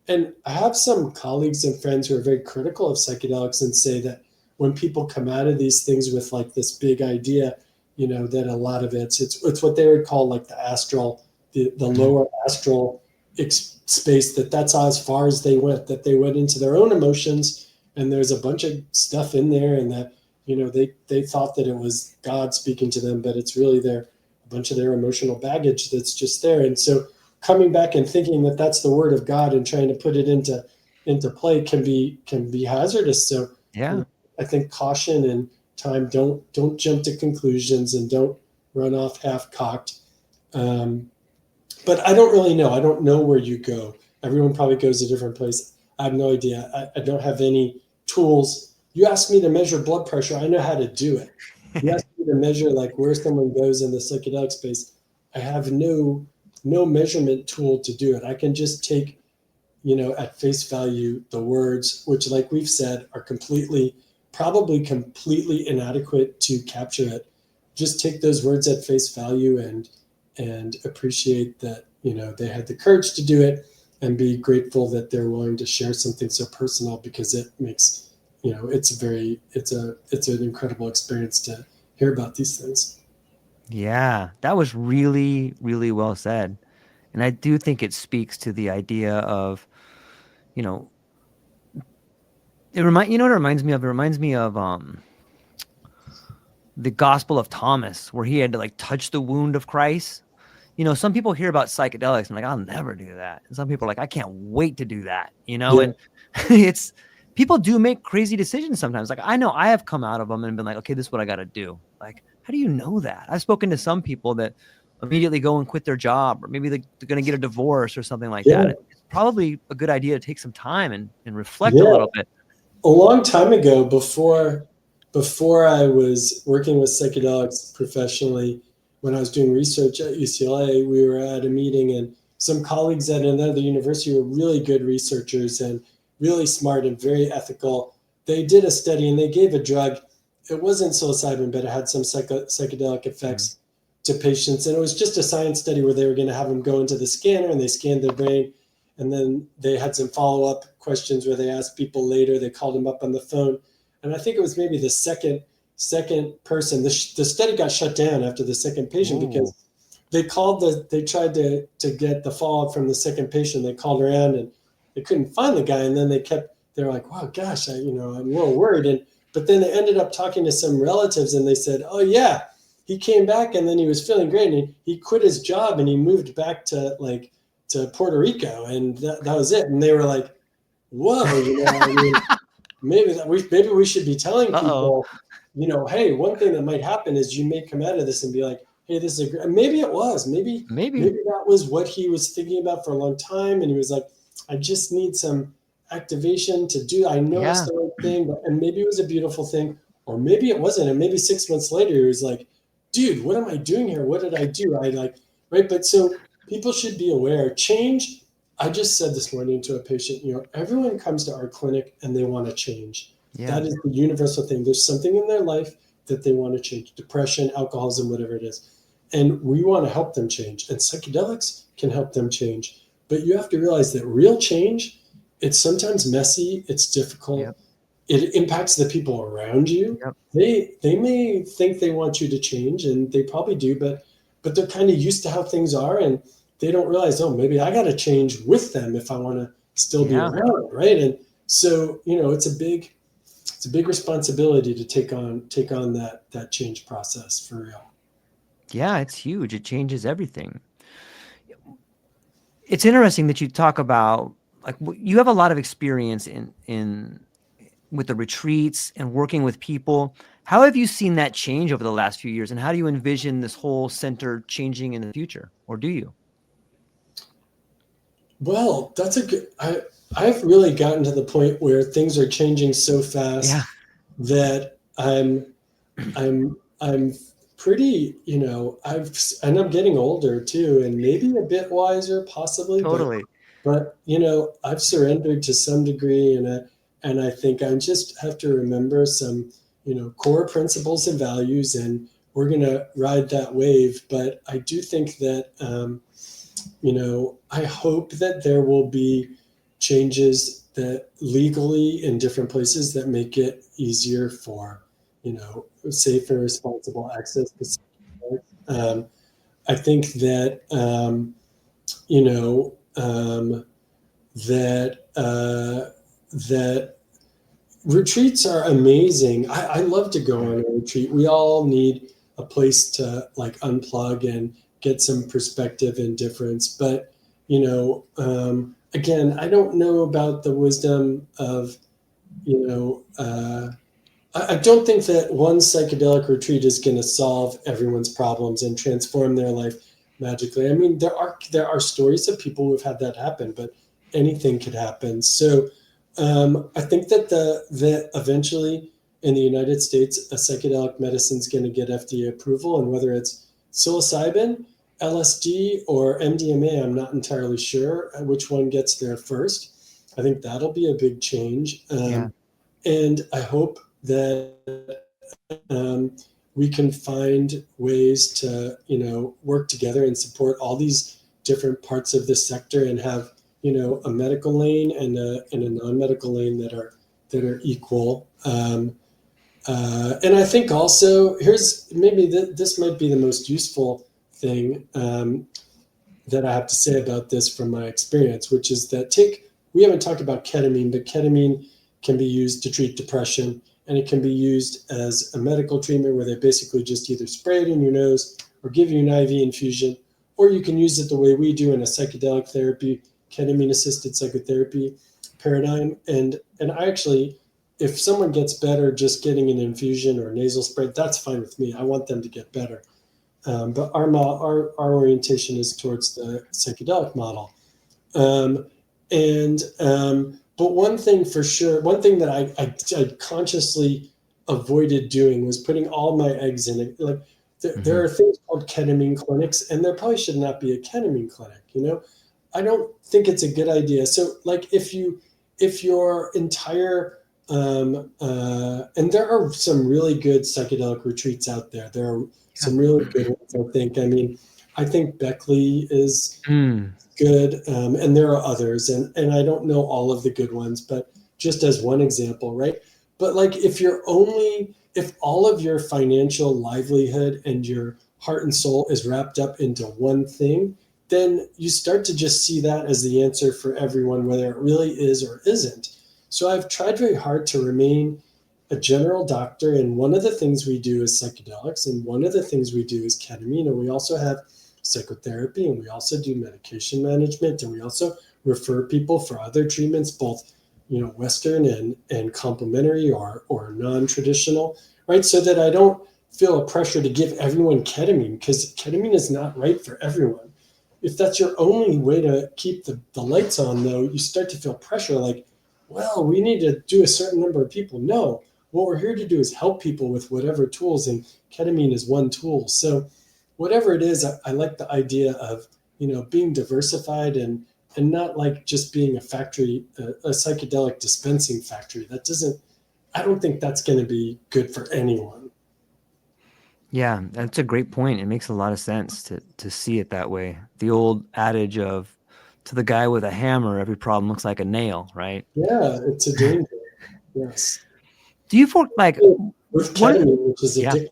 and I have some colleagues and friends who are very critical of psychedelics and say that when people come out of these things with like this big idea, that a lot of it's what they would call like the astral, the lower astral space, that's as far as they went, that they went into their own emotions, and there's a bunch of stuff in there, and that they thought that it was God speaking to them, but it's really a bunch of their emotional baggage that's just there. And so coming back and thinking that that's the word of God and trying to put it into play can be hazardous. So Yeah. I think caution and time, don't jump to conclusions and don't run off half-cocked. But I don't really know. I don't know where you go. Everyone probably goes a different place. I have no idea. I don't have any tools. You ask me to measure blood pressure, I know how to do it. You ask me to measure like where someone goes in the psychedelic space, I have no measurement tool to do it. I can just take, at face value, the words, which like we've said are probably completely inadequate to capture it. Just take those words at face value and appreciate that, they had the courage to do it, and be grateful that they're willing to share something so personal, because it makes, it's an incredible experience to hear about these things. Yeah, that was really, really well said. And I do think it speaks to the idea of, you know what it reminds me of? It reminds me of the Gospel of Thomas, where he had to like touch the wound of Christ. Some people hear about psychedelics and like, I'll never do that. And some people are like, I can't wait to do that, Yeah. And it's, people do make crazy decisions sometimes. Like, I know I have come out of them and been like, okay, this is what I got to do. Like, how do you know that? I've spoken to some people that immediately go and quit their job, or maybe they're going to get a divorce or something like that. It's probably a good idea to take some time and reflect a little bit. A long time ago, before I was working with psychedelics professionally, when I was doing research at UCLA, we were at a meeting, and some colleagues at another university were really good researchers and really smart and very ethical. They did a study and they gave a drug. It wasn't psilocybin, but it had some psychedelic effects to patients. And it was just a science study where they were going to have them go into the scanner and they scanned their brain. And then they had some follow-up questions where they asked people later. They called them up on the phone. And I think it was maybe the second person. The study got shut down after the second patient. Ooh. Because they tried to get the follow-up from the second patient. They called around and they couldn't find the guy. And then they're like, wow, gosh, I'm a little worried. But then they ended up talking to some relatives, and they said, oh yeah, he came back and then he was feeling great, and he quit his job and he moved back to Puerto Rico, and that was it. And they were like, whoa, maybe we should be telling people, hey, one thing that might happen is you may come out of this and be like, hey, this is maybe it was, maybe that was what he was thinking about for a long time. And he was like, I just need some activation to do, I know it's the right thing, and maybe it was a beautiful thing, or maybe it wasn't. And maybe 6 months later, he was like, dude, what am I doing here? What did I do? Right. But so people should be aware. Change. I just said this morning to a patient, everyone comes to our clinic and they want to change. Yeah. That is the universal thing. There's something in their life that they want to change, depression, alcoholism, whatever it is. And we want to help them change. And psychedelics can help them change. But you have to realize that real change, it's sometimes messy, it's difficult. Yep. It impacts the people around you. Yep. They may think they want you to change, and they probably do, but they're kind of used to how things are, and they don't realize, oh, maybe I got to change with them if I want to still be around, right? And so, it's a big responsibility to take on that change process for real. Yeah, it's huge. It changes everything. It's interesting that you talk about, like, you have a lot of experience in with the retreats and working with people. How have you seen that change over the last few years, and how do you envision this whole center changing in the future, or do you? Well, that's a good. I've really gotten to the point where things are changing so fast that I'm pretty, I'm getting older too, and maybe a bit wiser, possibly. Totally. But I've surrendered to some degree, and I think I just have to remember some, core principles and values, and we're going to ride that wave. But I do think that, I hope that there will be changes that legally in different places that make it easier for, safe and responsible access to psychedelics. I think that, that retreats are amazing. I love to go on a retreat. We all need a place to like unplug and get some perspective and difference. But, again, I don't know about the wisdom of, I don't think that one psychedelic retreat is going to solve everyone's problems and transform their life magically. I mean, there are stories of people who've had that happen, but anything could happen. So I think that eventually in the United States, a psychedelic medicine is going to get FDA approval, and whether it's psilocybin, LSD, or MDMA, I'm not entirely sure which one gets there first. I think that'll be a big change. And I hope that we can find ways to, work together and support all these different parts of the sector and have, a medical lane and a non-medical lane that are equal. And I think also here's maybe this might be the most useful thing that I have to say about this from my experience, which is that we haven't talked about ketamine, but ketamine can be used to treat depression, and it can be used as a medical treatment where they basically just either spray it in your nose or give you an IV infusion, or you can use it the way we do in a psychedelic therapy, ketamine-assisted psychotherapy paradigm. And I actually, if someone gets better just getting an infusion or a nasal spray, that's fine with me. I want them to get better. But our orientation is towards the psychedelic model. But one thing for sure, one thing that I consciously avoided doing was putting all my eggs in it. Like there are things called ketamine clinics, and there probably should not be a ketamine clinic. I don't think it's a good idea. So like if your entire and there are some really good psychedelic retreats out there. There are some really good ones, I think. I mean, I think Beckley is good, and there are others, and I don't know all of the good ones, but just as one example, right? But like if all of your financial livelihood and your heart and soul is wrapped up into one thing, then you start to just see that as the answer for everyone, whether it really is or isn't. So I've tried very hard to remain a general doctor, and one of the things we do is psychedelics, and one of the things we do is ketamine, and we also have psychotherapy, and we also do medication management, and we also refer people for other treatments, both Western and complementary or non-traditional, right? So that I don't feel a pressure to give everyone ketamine, because ketamine is not right for everyone. If that's your only way to keep the lights on, though, you start to feel pressure like, well, we need to do a certain number of people. No, what we're here to do is help people with whatever tools, and ketamine is one tool. So whatever it is, I like the idea of, being diversified and not like just being a factory, a psychedelic dispensing factory. I don't think that's going to be good for anyone. Yeah, that's a great point. It makes a lot of sense to see it that way. The old adage of, to the guy with a hammer, every problem looks like a nail, right? Yeah, it's a danger. Yes. Do you feel like with ketamine, which is addictive?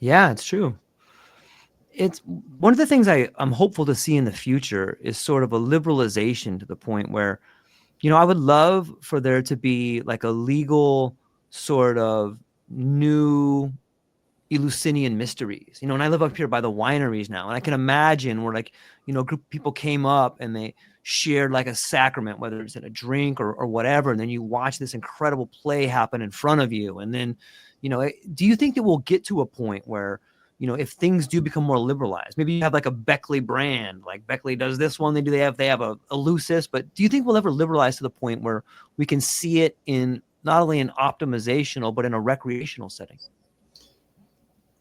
Yeah, it's true. It's one of the things I'm hopeful to see in the future is sort of a liberalization to the point where, I would love for there to be like a legal sort of new Eleusinian mysteries, and I live up here by the wineries now, and I can imagine where like, a group of people came up and they shared like a sacrament, whether it's in a drink or whatever. And then you watch this incredible play happen in front of you. And then, do you think that we'll get to a point where, if things do become more liberalized, maybe you have like a Beckley brand, like Beckley does this one, they have a Lucis, but do you think we'll ever liberalize to the point where we can see it in not only an optimizational, but in a recreational setting?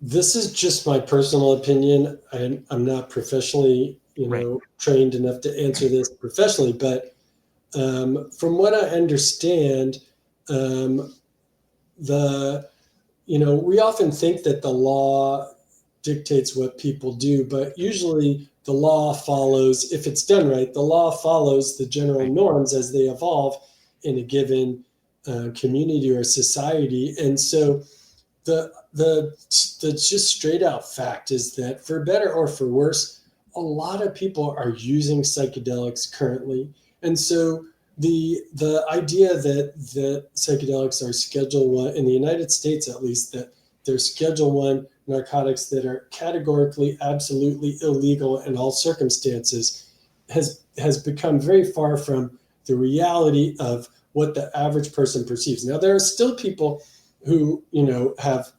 This is just my personal opinion. I'm not professionally, trained enough to answer this professionally, but from what I understand, we often think that the law dictates what people do, but usually the law follows, if it's done right, the law follows the general norms as they evolve in a given community or society. And so the just straight out fact is that, for better or for worse, a lot of people are using psychedelics currently. And so the idea that psychedelics are Schedule 1, in the United States at least, that they're Schedule 1 narcotics that are categorically, absolutely illegal in all circumstances, has become very far from the reality of what the average person perceives. Now, there are still people who have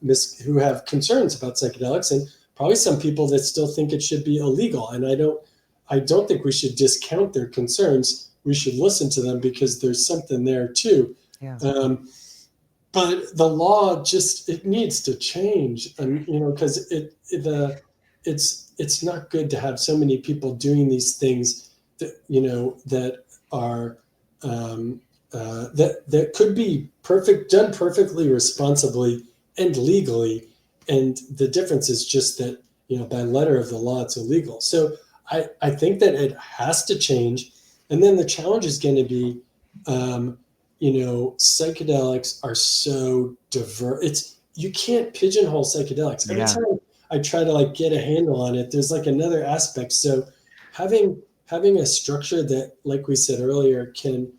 concerns about psychedelics, and probably some people that still think it should be illegal. And I don't think we should discount their concerns. We should listen to them, because there's something there too. Yeah. But the law it needs to change, and because it's not good to have so many people doing these things that are that could be done perfectly, responsibly, and legally. And the difference is just that by letter of the law it's illegal. So I think that it has to change. And then the challenge is going to be psychedelics are so diverse. You can't pigeonhole psychedelics. Every time I try to get a handle on it, there's another aspect. So having a structure that, like we said earlier, can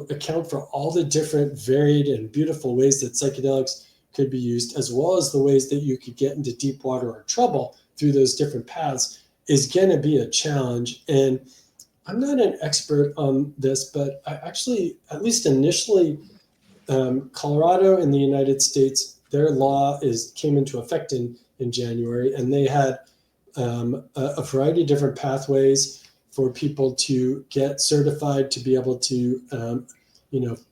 account for all the different varied and beautiful ways that psychedelics could be used, as well as the ways that you could get into deep water or trouble through those different paths, is going to be a challenge. And I'm not an expert on this, but I actually, at least initially, Colorado in the United States, their law came into effect in January, and they had a variety of different pathways for people to get certified to be able to,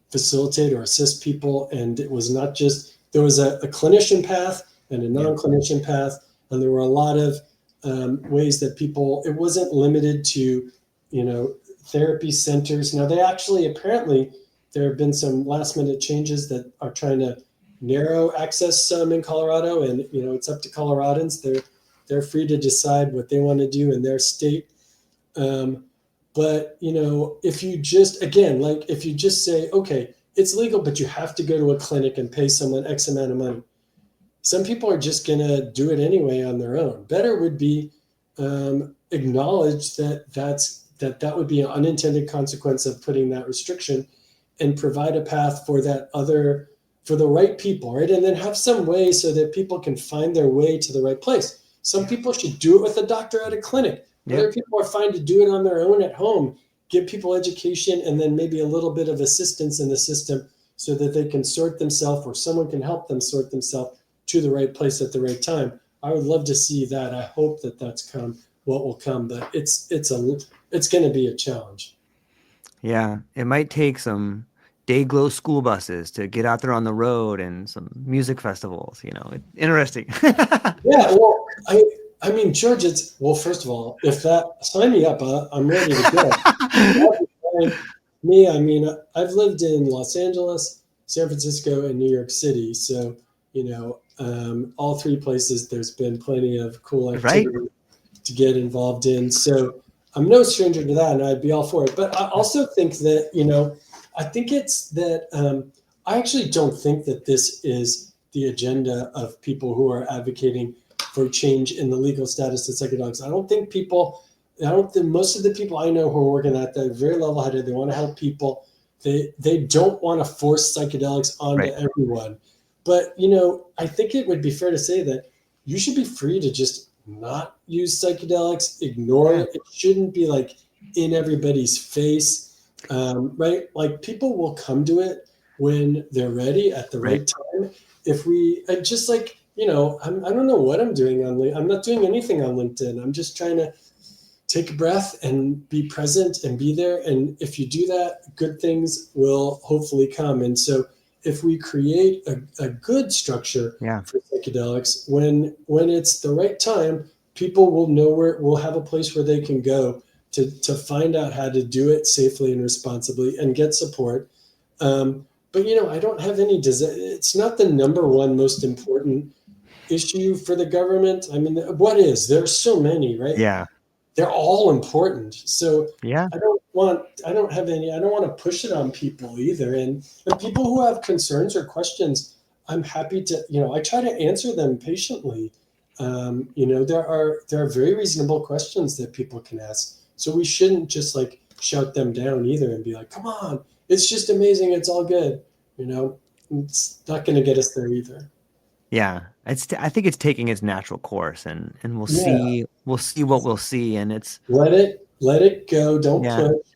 facilitate or assist people. And it was not just, there was a clinician path and a non-clinician path, and there were a lot of ways that people, it wasn't limited to therapy centers. Now, they actually, apparently, there have been some last minute changes that are trying to narrow access in Colorado, and it's up to Coloradans. They're free to decide what they want to do in their state. But if you just say, okay, it's legal, but you have to go to a clinic and pay someone X amount of money, some people are just going to do it anyway on their own. Better would be acknowledge that would be an unintended consequence of putting that restriction, and provide a path for the right people, right? And then have some way so that people can find their way to the right place. Some people should do it with a doctor at a clinic. Other people are fine to do it on their own at home, give people education, and then maybe a little bit of assistance in the system so that they can sort themselves, or someone can help them sort themselves to the right place at the right time. I would love to see that. I hope that that's what will come, but it's going to be a challenge. Yeah, it might take some day-glow school buses to get out there on the road, and some music festivals. Interesting. Yeah, well, I mean, George, first of all, if sign me up, I'm ready to go. Me, I mean, I've lived in Los Angeles, San Francisco, and New York City, so all three places there's been plenty of cool activity to get involved in. So I'm no stranger to that, and I'd be all for it. But I also think that, I think it's that I actually don't think that this is the agenda of people who are advocating for change in the legal status of psychedelics. I don't think most of the people I know who are working at that are very level-headed. They want to help people. They don't want to force psychedelics onto everyone. But, I think it would be fair to say that you should be free to just not use psychedelics, ignore it. It shouldn't be in everybody's face, right? People will come to it when they're ready at the right time. If we just I don't know what I'm doing I'm not doing anything on LinkedIn. I'm just trying to take a breath and be present and be there. And if you do that, good things will hopefully come. And so if we create a good structure for psychedelics, when it's the right time, people will know will have a place where they can go to find out how to do it safely and responsibly and get support. but I don't have any it's not the number one most important issue for the government. I mean, what is? There's so many, right? Yeah. They're all important. So Yeah. I don't want to push it on people either. And the people who have concerns or questions, I'm happy to, I try to answer them patiently. There are very reasonable questions that people can ask. So we shouldn't just like shout them down either and be like, come on, it's just amazing. It's all good. It's not going to get us there either. Yeah. I think it's taking its natural course, and we'll Yeah. see what we'll see. And it's, Let it go. Don't yeah. push.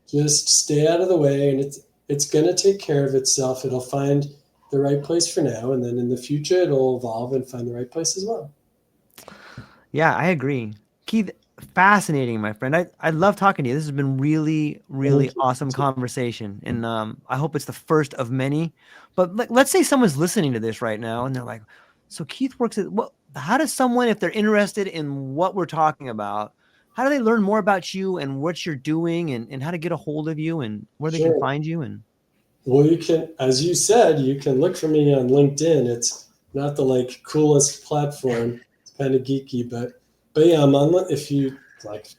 Just stay out of the way, and it's going to take care of itself. It'll find the right place for now, and then in the future it'll evolve and find the right place as well. Yeah, I agree. Keith, fascinating, my friend. I love talking to you. This has been really, really Thank you. awesome conversation. And I hope it's the first of many. But let's say someone's listening to this right now and they're like, so Keith works at what? How does someone, if they're interested in what we're talking about, how do they learn more about you and what you're doing, and how to get a hold of you and where they can Sure. find you? And Well, you can, as you said, you can look for me on LinkedIn. It's not the coolest platform. It's kind of geeky, but yeah, I'm on. If you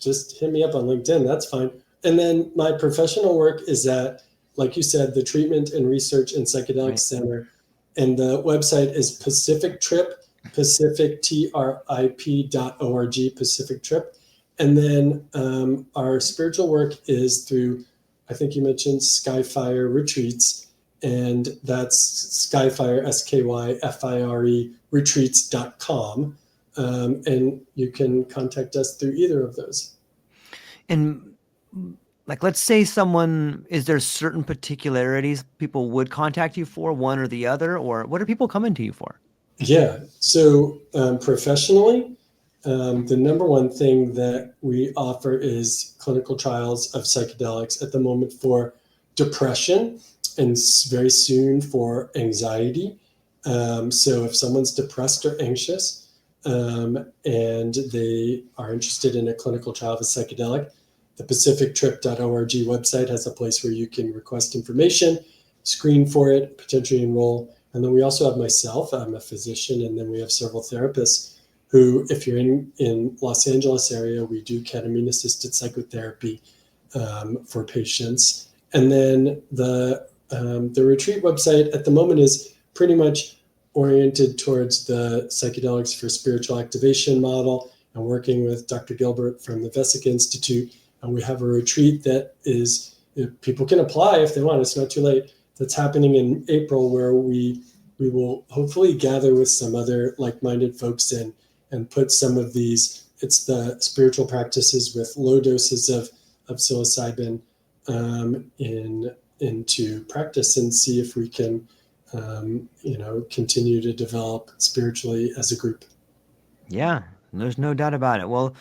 just hit me up on LinkedIn. That's fine. And then my professional work is at, like you said, the Treatment and Research in Psychedelics Right. Center, and the website is Pacific Trip, pacifictrip.org, Pacific Trip. And then our spiritual work is through, I think you mentioned SkyFire Retreats, and that's SkyFire, SkyFire, retreats.com. And you can contact us through either of those. And let's say is there certain particularities people would contact you for, one or the other, or what are people coming to you for? Yeah. So professionally, the number one thing that we offer is clinical trials of psychedelics at the moment for depression, and very soon for anxiety. So if someone's depressed or anxious, and they are interested in a clinical trial of a psychedelic, the pacifictrip.org website has a place where you can request information, screen for it, potentially enroll. And then we also have myself, I'm a physician, and then we have several therapists who, if you're in Los Angeles area, we do ketamine-assisted psychotherapy for patients. And then the retreat website at the moment is pretty much oriented towards the psychedelics for spiritual activation model, and working with Dr. Gilbert from the Vesica Institute. And we have a retreat that is, people can apply if they want, it's not too late. That's happening in April, where we will hopefully gather with some other like-minded folks and put some of these, it's the spiritual practices with low doses of psilocybin into practice, and see if we can continue to develop spiritually as a group. Yeah, there's no doubt about it. Well,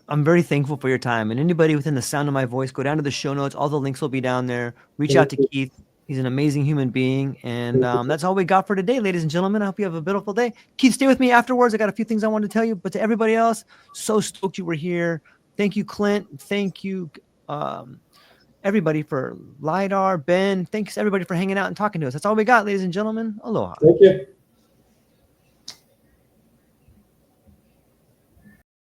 I'm very thankful for your time, and anybody within the sound of my voice, go down to the show notes. All the links will be down there. Reach out to Keith. He's an amazing human being. And that's all we got for today, ladies and gentlemen. I hope you have a beautiful day. Keith, stay with me afterwards. I got a few things I wanted to tell you, but to everybody else, so stoked you were here. Thank you, Clint. Thank you, everybody, for LiDAR, Ben. Thanks everybody for hanging out and talking to us. That's all we got, ladies and gentlemen. Aloha. Thank you.